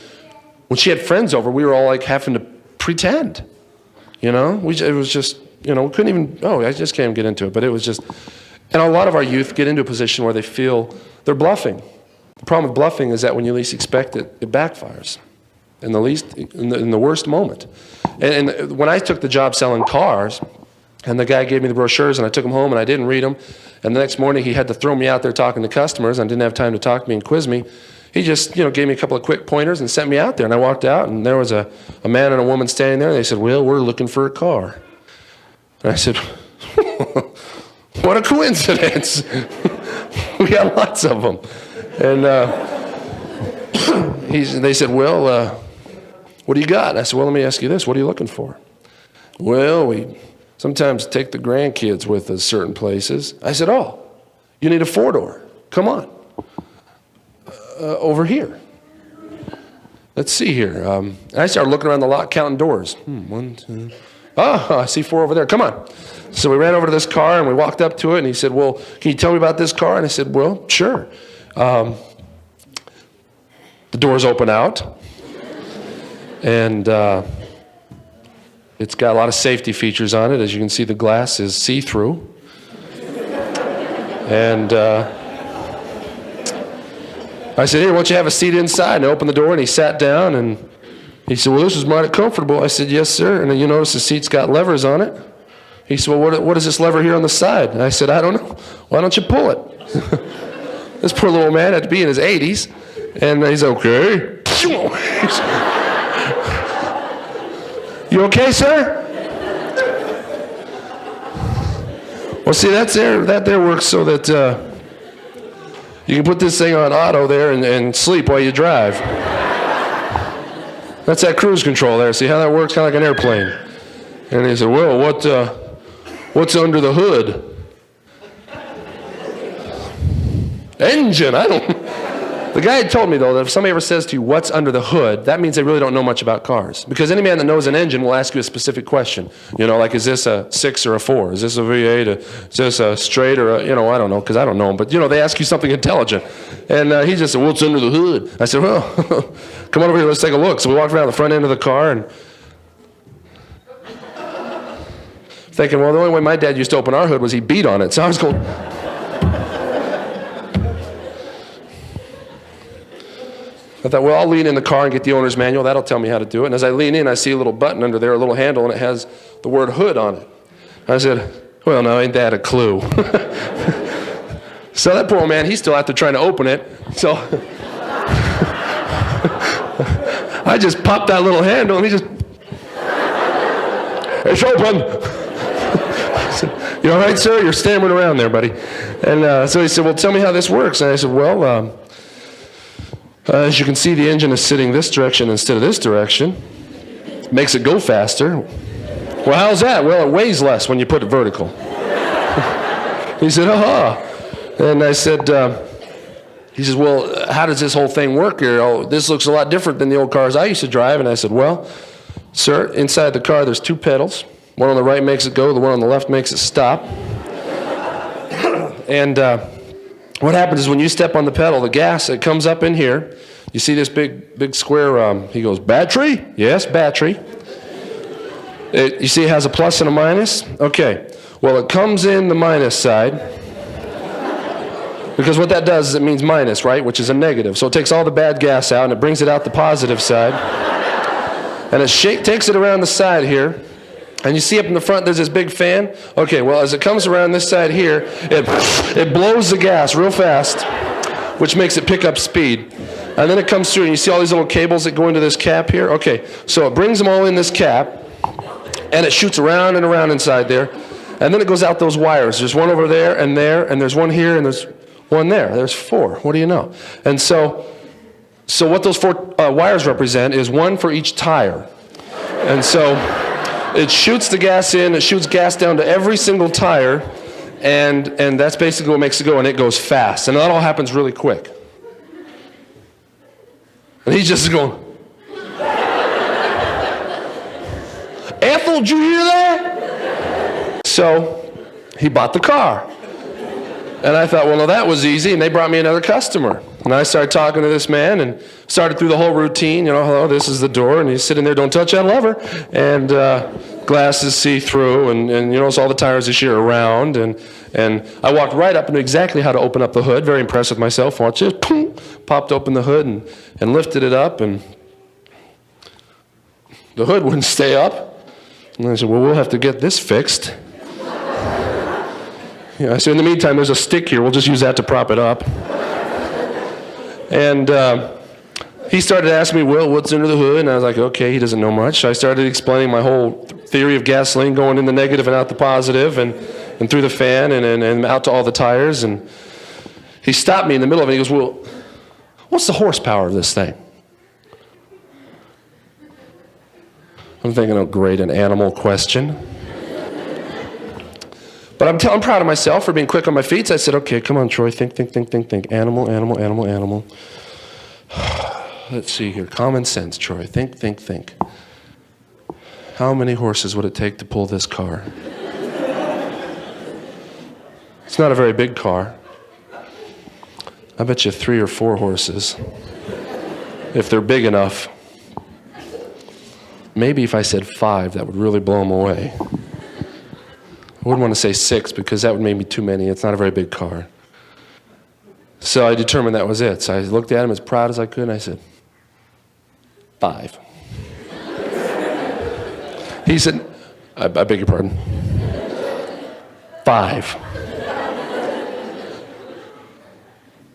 When she had friends over, we were all like having to pretend. It was just, we couldn't even, I just can't even get into it. But it was just... And a lot of our youth get into a position where they feel they're bluffing. The problem with bluffing is that when you least expect it, it backfires in the worst moment. And when I took the job selling cars, and the guy gave me the brochures, and I took them home, and I didn't read them, and the next morning he had to throw me out there talking to customers, and didn't have time to talk to me and quiz me. He just, gave me a couple of quick pointers and sent me out there, and I walked out, and there was a man and a woman standing there, and they said, "Well, we're looking for a car." And I said, "What a coincidence." We got lots of them. And they said, "Well, what do you got?" And I said, "Well, let me ask you this. What are you looking for?" "Well, we sometimes take the grandkids with us certain places." I said, "Oh, you need a 4-door. Come on. Over here. Let's see here." And I started looking around the lot, counting doors. 1, 2. Oh, I see 4 over there. Come on. So we ran over to this car, and we walked up to it, and he said, "Well, can you tell me about this car?" And I said, "Well, sure." The doors open out, and it's got a lot of safety features on it. As you can see, the glass is see-through. And I said, "Here, why don't you have a seat inside?" And I opened the door, and he sat down, and he said, "Well, this is mighty comfortable." I said, "Yes, sir." And then you notice the seat's got levers on it. He said, "Well, what is this lever here on the side?" And I said, "I don't know. Why don't you pull it?" This poor little man had to be in his 80s. And he's okay. "You okay, sir?" Well, see, that there works so that you can put this thing on auto there and sleep while you drive. That's that cruise control there. See how that works? Kind of like an airplane. And he said, "Well, what's under the hood?" "Engine." I don't... The guy had told me, though, that if somebody ever says to you, "What's under the hood?" that means they really don't know much about cars. Because any man that knows an engine will ask you a specific question. Like, is this a 6 or a 4? Is this a V8? Is this a straight or a, I don't know, because I don't know them. But, they ask you something intelligent. And he just said, "What's under the hood?" I said, "Well, come on over here, let's take a look." So we walked around the front end of the car and thinking, well, the only way my dad used to open our hood was he beat on it. So I was going... I thought, well, I'll lean in the car and get the owner's manual. That'll tell me how to do it. And as I lean in, I see a little button under there, a little handle, and it has the word hood on it. I said, "Well, no, ain't that a clue?" So that poor man, he's still out there trying to open it. So I just popped that little handle, and he just... "It's open." I said, "You all right, sir? You're stammering around there, buddy." And so he said, "Well, tell me how this works." And I said, "Well, as you can see, the engine is sitting this direction instead of this direction. Makes it go faster." "Well, how's that?" "Well, it weighs less when you put it vertical." He said, "Aha." And I said, he says, "Well, how does this whole thing work here? Oh, this looks a lot different than the old cars I used to drive." And I said, "Well, sir, inside the car there's 2 pedals. One on the right makes it go, the one on the left makes it stop." And what happens is when you step on the pedal, the gas, it comes up in here. You see this big square, he goes, "Battery?" "Yes, battery." You see it has a plus and a minus? Okay. Well, it comes in the minus side. Because what that does is it means minus, right? Which is a negative. So it takes all the bad gas out and it brings it out the positive side. And it takes it around the side here. And you see up in the front, there's this big fan. Okay, well, as it comes around this side here, it blows the gas real fast, which makes it pick up speed. And then it comes through, and you see all these little cables that go into this cap here? Okay, so it brings them all in this cap, and it shoots around and around inside there. And then it goes out those wires. There's one over there, and there's one here, and there's one there. There's 4. What do you know? And so what those 4 wires represent is one for each tire. And so it shoots the gas in, it shoots gas down to every single tire, and that's basically what makes it go, and it goes fast. And that all happens really quick. And he's just going, Ethel, did you hear that? So he bought the car. And I thought, well, no, that was easy. And they brought me another customer. And I started talking to this man and started through the whole routine. You know, hello, this is the door. And he's sitting there, don't touch that lever. And glasses see through. And you notice all the tires this year around. And I walked right up and knew exactly how to open up the hood. Very impressed with myself. Watch this. Boom, popped open the hood and lifted it up. And the hood wouldn't stay up. And I said, well, we'll have to get this fixed. I said, in the meantime, there's a stick here. We'll just use that to prop it up. And he started asking me, well, what's under the hood? And I was like, okay, he doesn't know much. So I started explaining my whole theory of gasoline going in the negative and out the positive, and through the fan and out to all the tires. And he stopped me in the middle of it. He goes, well, what's the horsepower of this thing? I'm thinking, oh, great, an animal question. But I'm proud of myself for being quick on my feet. So I said, okay, come on, Troy, think. Animal. Let's see here. Common sense, Troy. Think. How many horses would it take to pull this car? It's not a very big car. I bet you 3 or 4 horses, if they're big enough. Maybe if I said 5, that would really blow them away. I wouldn't want to say 6 because that would make me too many. It's not a very big car. So I determined that was it. So I looked at him as proud as I could, and I said, 5. He said, I beg your pardon. 5.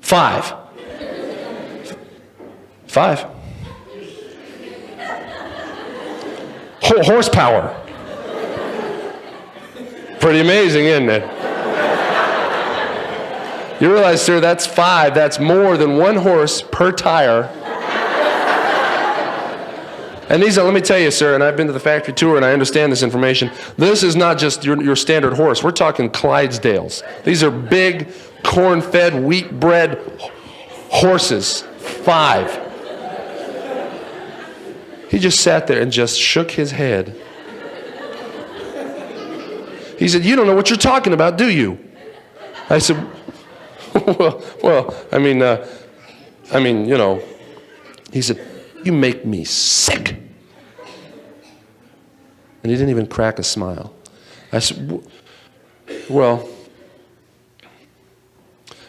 5. 5. Horsepower. Pretty amazing, isn't it? You realize, sir, that's 5. That's more than 1 horse per tire. And these are, let me tell you, sir, and I've been to the factory tour and I understand this information. This is not just your standard horse. We're talking Clydesdales. These are big, corn-fed, wheat-bred horses. 5. He just sat there and just shook his head. He said, you don't know what you're talking about, do you? I said, well, I mean, you know. He said, you make me sick. And he didn't even crack a smile. I said, well,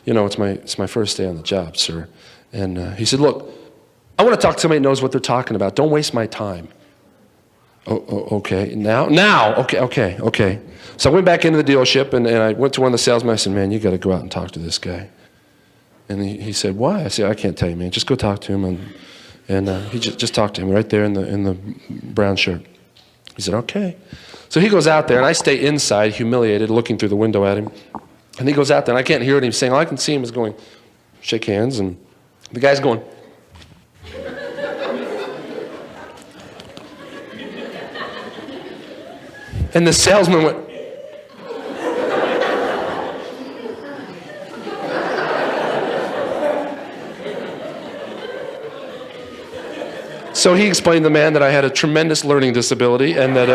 you know, it's my first day on the job, sir. And he said, look, I want to talk to somebody who knows what they're talking about. Don't waste my time. Oh, okay. Now? Okay. So I went back into the dealership, and I went to one of the salesmen. I said, man, you got to go out and talk to this guy. And he said, why? I said, I can't tell you, man. Just go talk to him. And he just talked to him right there in the brown shirt. He said, okay. So he goes out there, and I stay inside, humiliated, looking through the window at him. And he goes out there, and I can't hear what he's saying. All I can see him is going, shake hands, and the guy's going. And the salesman went. So he explained to the man that I had a tremendous learning disability and that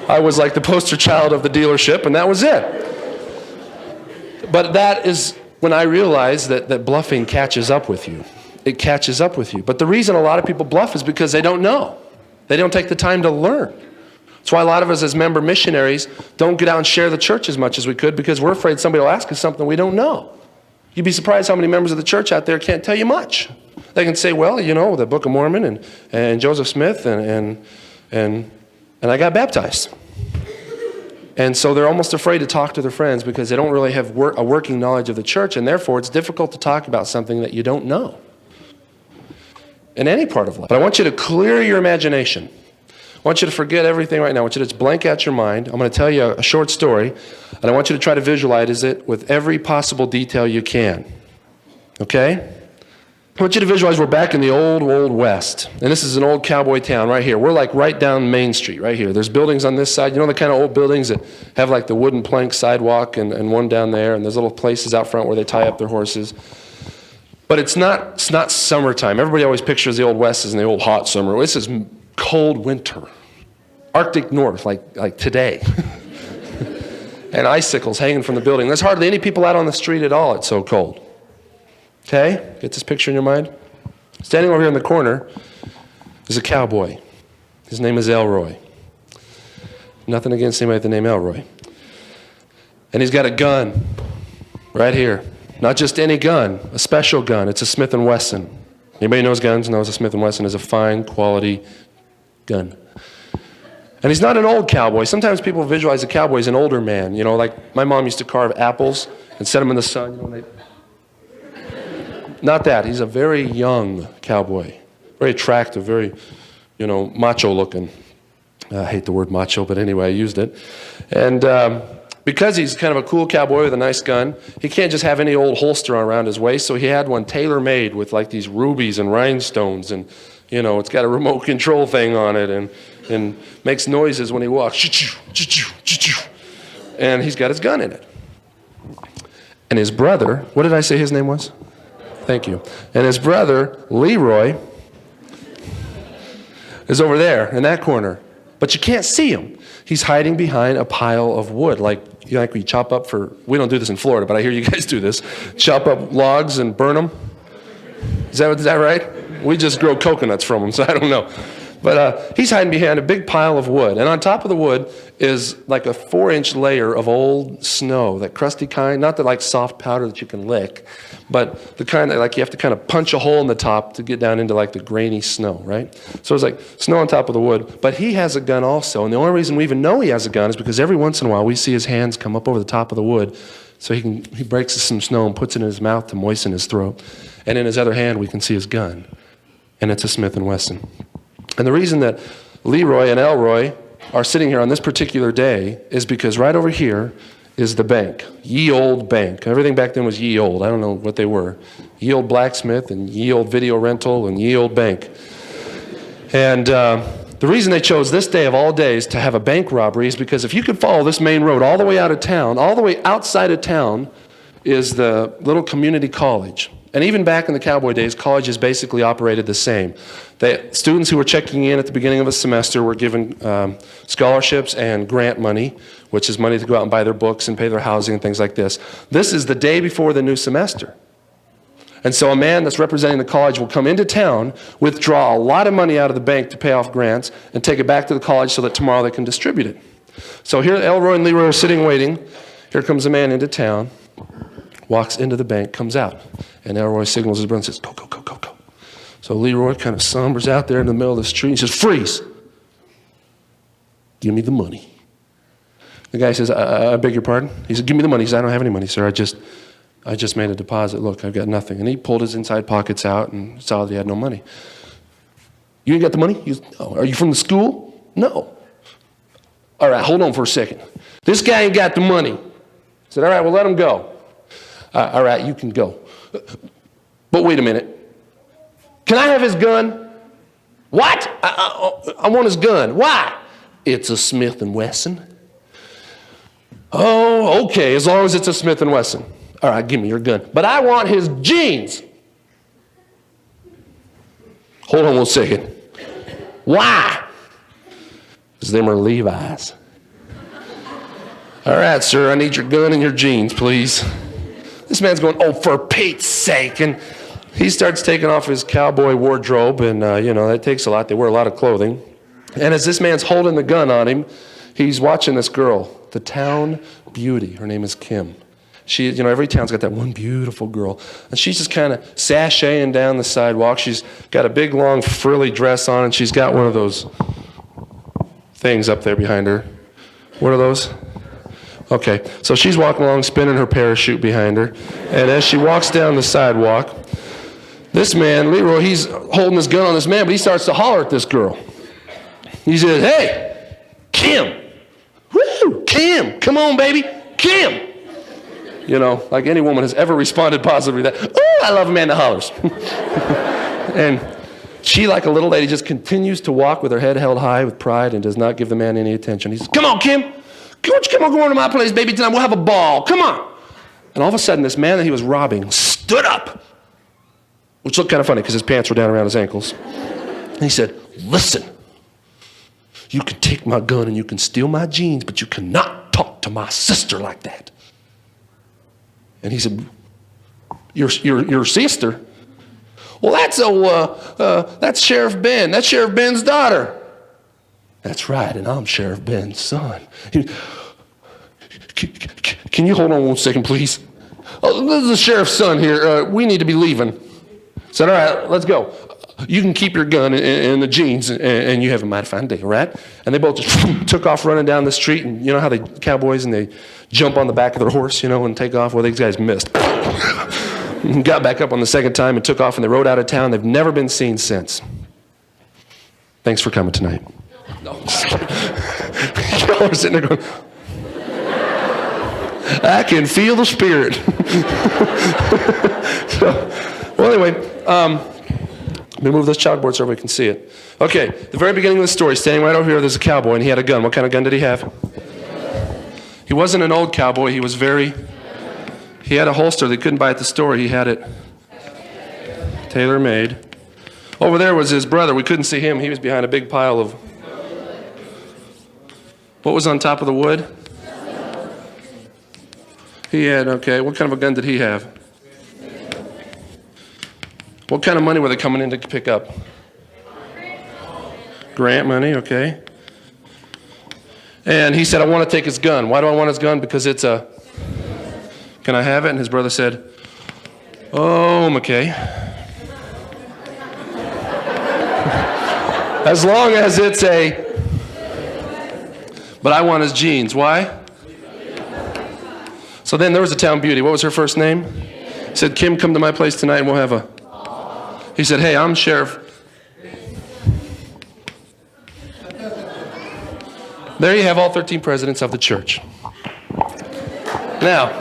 I was like the poster child of the dealership, and that was it. But that is when I realized that bluffing catches up with you. It catches up with you. But the reason a lot of people bluff is because they don't know. They don't take the time to learn. That's why a lot of us as member missionaries don't get out and share the church as much as we could, because we're afraid somebody will ask us something we don't know. You'd be surprised how many members of the church out there can't tell you much. They can say, well, you know, the Book of Mormon and Joseph Smith and And I got baptized. And so they're almost afraid to talk to their friends because they don't really have a working knowledge of the church, and therefore it's difficult to talk about something that you don't know in any part of life. But I want you to clear your imagination. I want you to forget everything right now. I want you to just blank out your mind. I'm going to tell you a short story, and I want you to try to visualize it with every possible detail you can. Okay? I want you to visualize we're back in the old West. And this is an old cowboy town right here. We're like right down Main Street, right here. There's buildings on this side. You know the kind of old buildings that have like the wooden plank sidewalk and one down there, and there's little places out front where they tie up their horses. But it's not summertime. Everybody always pictures the old West as in the old hot summer. This is cold winter. Arctic North, like today. And icicles hanging from the building. There's hardly any people out on the street at all. It's so cold. Okay? Get this picture in your mind? Standing over here in the corner is a cowboy. His name is Elroy. Nothing against anybody with the name Elroy. And he's got a gun right here. Not just any gun, a special gun. It's a Smith & Wesson. Anybody knows guns knows a Smith & Wesson is a fine quality gun. And he's not an old cowboy. Sometimes people visualize a cowboy as an older man. You know, like my mom used to carve apples and set them in the sun. You know, not that. He's a very young cowboy. Very attractive, very, macho looking. I hate the word macho, but anyway, I used it. And because he's kind of a cool cowboy with a nice gun, he can't just have any old holster around his waist, so he had one tailor-made with like these rubies and rhinestones, and it's got a remote control thing on it, and makes noises when he walks. And he's got his gun in it. And his brother, what did I say his name was? Thank you. And his brother, Leroy, is over there in that corner. But you can't see him. He's hiding behind a pile of wood, like we chop up we don't do this in Florida, but I hear you guys do this. Chop up logs and burn them. Is that right? We just grow coconuts from them, so I don't know. But he's hiding behind a big pile of wood. And on top of the wood is like a 4-inch layer of old snow, that crusty kind, not the like soft powder that you can lick, but the kind that like you have to kind of punch a hole in the top to get down into like the grainy snow, right? So it's like snow on top of the wood. But he has a gun also. And the only reason we even know he has a gun is because every once in a while we see his hands come up over the top of the wood. So he breaks some snow and puts it in his mouth to moisten his throat. And in his other hand we can see his gun. And it's a Smith & Wesson. And the reason that Leroy and Elroy are sitting here on this particular day is because right over here is the bank, Ye Old Bank. Everything back then was Ye Old. I don't know what they were. Ye Old Blacksmith and Ye Old Video Rental and Ye Old Bank. And the reason they chose this day of all days to have a bank robbery is because if you could follow this main road all the way out of town, all the way outside of town is the little community college. And even back in the cowboy days, colleges basically operated the same. Students who were checking in at the beginning of a semester were given scholarships and grant money, which is money to go out and buy their books and pay their housing and things like this. This is the day before the new semester. And so a man that's representing the college will come into town, withdraw a lot of money out of the bank to pay off grants, and take it back to the college so that tomorrow they can distribute it. So here Elroy and Leroy are sitting waiting. Here comes a man into town, walks into the bank, comes out. And Elroy signals his brother and says, go, go, go, go, go. So Leroy kind of sombers out there in the middle of the street and says, freeze. Give me the money. The guy says, I beg your pardon? He said, give me the money. He said, I don't have any money, sir. I just made a deposit. Look, I've got nothing. And he pulled his inside pockets out and saw that he had no money. You ain't got the money? He goes, no. Are you from the school? No. All right, hold on for a second. This guy ain't got the money. I said, all right, well, let him go. All right, you can go. But wait a minute. Can I have his gun? What? I want his gun. Why? It's a Smith & Wesson. Oh, okay, as long as it's a Smith & Wesson. All right, give me your gun. But I want his jeans. Hold on one second. Why? Because them are Levi's. All right, sir, I need your gun and your jeans, please. This man's going, oh, for Pete's sake. And he starts taking off his cowboy wardrobe, and, that takes a lot. They wear a lot of clothing. And as this man's holding the gun on him, he's watching this girl, the town beauty. Her name is Kim. She, every town's got that one beautiful girl. And she's just kind of sashaying down the sidewalk. She's got a big, long, frilly dress on, and she's got one of those things up there behind her. What are those? Okay, so she's walking along, spinning her parachute behind her. And as she walks down the sidewalk, this man, Leroy, he's holding his gun on this man, but he starts to holler at this girl. He says, "Hey, Kim. Woo, Kim, come on, baby, Kim." You know, like any woman has ever responded positively to that. "Oh, I love a man that hollers." And she, like a little lady, just continues to walk with her head held high with pride and does not give the man any attention. He says, "Come on, Kim. Come on, go on to my place, baby, tonight. We'll have a ball. Come on." And all of a sudden, this man that he was robbing stood up, which looked kind of funny because his pants were down around his ankles. And he said, "Listen, you can take my gun and you can steal my jeans, but you cannot talk to my sister like that." And he said, Your sister? "Well, that's Sheriff Ben. That's Sheriff Ben's daughter." "That's right, and I'm Sheriff Ben's son." Can you hold on one second, please? "Oh, this is the sheriff's son here. We need to be leaving." I said, "All right, let's go. You can keep your gun and the jeans, and you have a mighty fine day, all right?" And they both just took off running down the street, and you know how the cowboys, and they jump on the back of their horse, you know, and take off? Well, these guys missed. And got back up on the second time and took off, and they rode out of town. They've never been seen since. Thanks for coming tonight. No. Y'all are sitting there going, "I can feel the spirit." Well, anyway, let me move this chalkboard so everybody can see it. Okay, the very beginning of the story, standing right over here, there's a cowboy, and he had a gun. What kind of gun did he have? He wasn't an old cowboy. He had a holster that he couldn't buy at the store. He had it tailor-made. Over there was his brother. We couldn't see him. He was behind a big pile of... What was on top of the wood? He had, okay, what kind of a gun did he have? What kind of money were they coming in to pick up? Grant money, okay. And he said, "I want to take his gun." "Why do I want his gun?" "Because it's a..." "Can I have it?" And his brother said, "Oh, McKay. As long as it's a..." "But I want his jeans." "Why?" So then there was a town beauty. What was her first name? He said, "Kim, come to my place tonight and we'll have a..." He said, "Hey, I'm Sheriff." There you have all 13 presidents of the church. Now,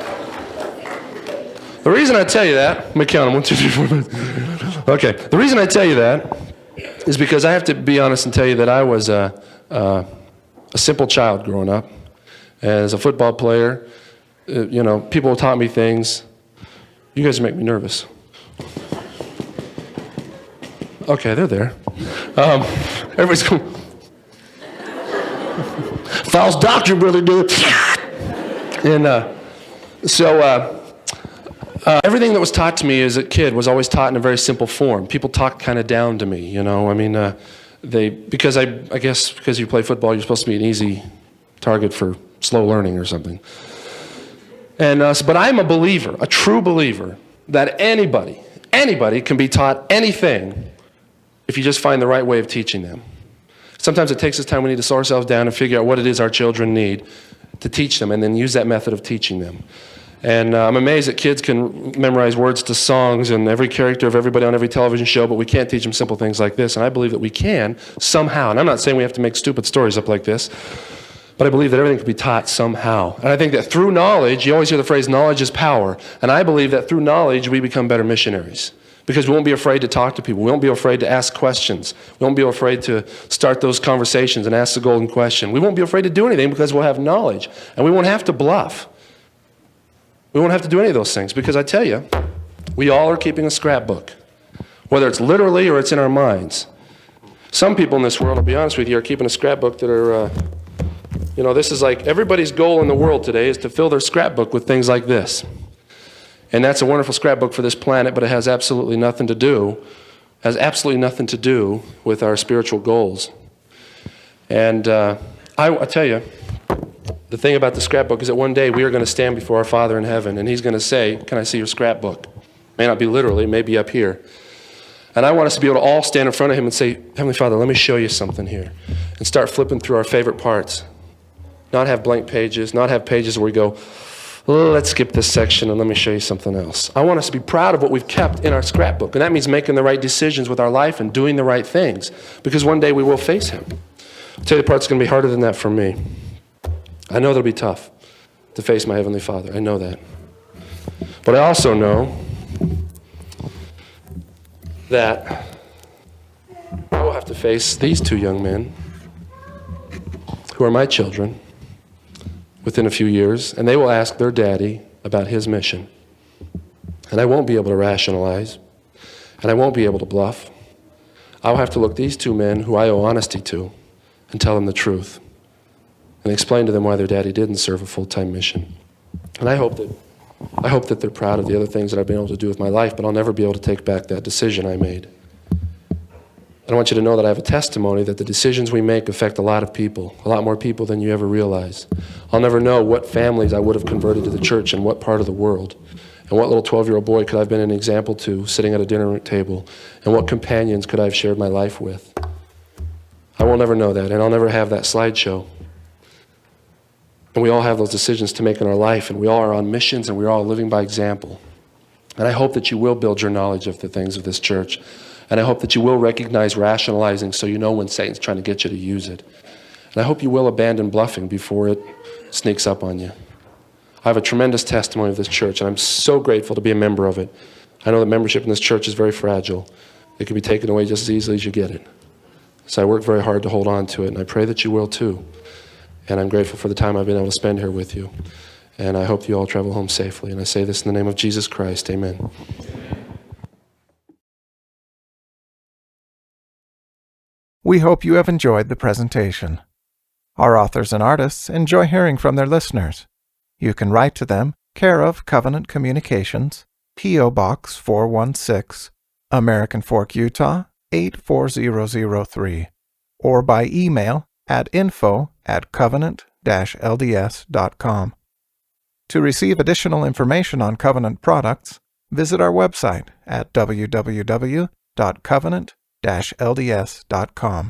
the reason I tell you that, let me count them, 1, 2, 3, 4, 5. Okay, the reason I tell you that is because I have to be honest and tell you that I was a simple child growing up. As a football player, you know, people taught me things. You guys make me nervous. Okay, they're there. Everybody's going, "False doctrine, brother, do it." And everything that was taught to me as a kid was always taught in a very simple form. People talked kind of down to me, you know. I mean, because I guess because you play football, you're supposed to be an easy target for slow learning or something. And but I'm a believer, a true believer, that anybody can be taught anything if you just find the right way of teaching them. Sometimes it takes us time. We need to slow ourselves down and figure out what it is our children need to teach them, and then use that method of teaching them. And I'm amazed that kids can memorize words to songs and every character of everybody on every television show, but we can't teach them simple things like this. And I believe that we can somehow. And I'm not saying we have to make stupid stories up like this, but I believe that everything can be taught somehow. And I think that through knowledge, you always hear the phrase, knowledge is power. And I believe that through knowledge, we become better missionaries. Because we won't be afraid to talk to people. We won't be afraid to ask questions. We won't be afraid to start those conversations and ask the golden question. We won't be afraid to do anything because we'll have knowledge. And we won't have to bluff. We won't have to do any of those things. Because I tell you, we all are keeping a scrapbook. Whether it's literally or it's in our minds. Some people in this world, I'll be honest with you, are keeping a scrapbook that are, you know, this is like everybody's goal in the world today is to fill their scrapbook with things like this. And that's a wonderful scrapbook for this planet, but it has absolutely nothing to do with our spiritual goals. And I tell you, the thing about the scrapbook is that one day we are going to stand before our Father in heaven, and He's going to say, "Can I see your scrapbook?" May not be literally, it may be up here. And I want us to be able to all stand in front of him and say, Heavenly Father, let me show you something here. And start flipping through our favorite parts. Not have blank pages, not have pages where we go, let's skip this section and let me show you something else. I want us to be proud of what we've kept in our scrapbook. And that means making the right decisions with our life and doing the right things. Because one day we will face him. I'll tell you the part's going to be harder than that for me. I know that'll be tough to face my Heavenly Father. I know that. But I also know that I will have to face these two young men who are my children within a few years, and they will ask their daddy about his mission. And I won't be able to rationalize, and I won't be able to bluff. I'll have to look these two men who I owe honesty to and tell them the truth and explain to them why their daddy didn't serve a full-time mission. And I hope that they're proud of the other things that I've been able to do with my life, but I'll never be able to take back that decision I made. I want you to know that I have a testimony that the decisions we make affect a lot of people, a lot more people than you ever realize. I'll never know what families I would have converted to the church in what part of the world, and what little 12-year-old boy could I have been an example to sitting at a dinner table, and what companions could I have shared my life with. I will never know that, and I'll never have that slideshow. And we all have those decisions to make in our life, and we all are on missions, and we're all living by example. And I hope that you will build your knowledge of the things of this church. And I hope that you will recognize rationalizing so you know when Satan's trying to get you to use it. And I hope you will abandon bluffing before it sneaks up on you. I have a tremendous testimony of this church, and I'm so grateful to be a member of it. I know that membership in this church is very fragile. It can be taken away just as easily as you get it. So I work very hard to hold on to it, and I pray that you will too. And I'm grateful for the time I've been able to spend here with you. And I hope you all travel home safely. And I say this in the name of Jesus Christ. Amen. We hope you have enjoyed the presentation. Our authors and artists enjoy hearing from their listeners. You can write to them, care of Covenant Communications, P.O. Box 416, American Fork, Utah 84003, or by email at info@covenant-lds.com. To receive additional information on Covenant products, visit our website at www.covenant-lds.com.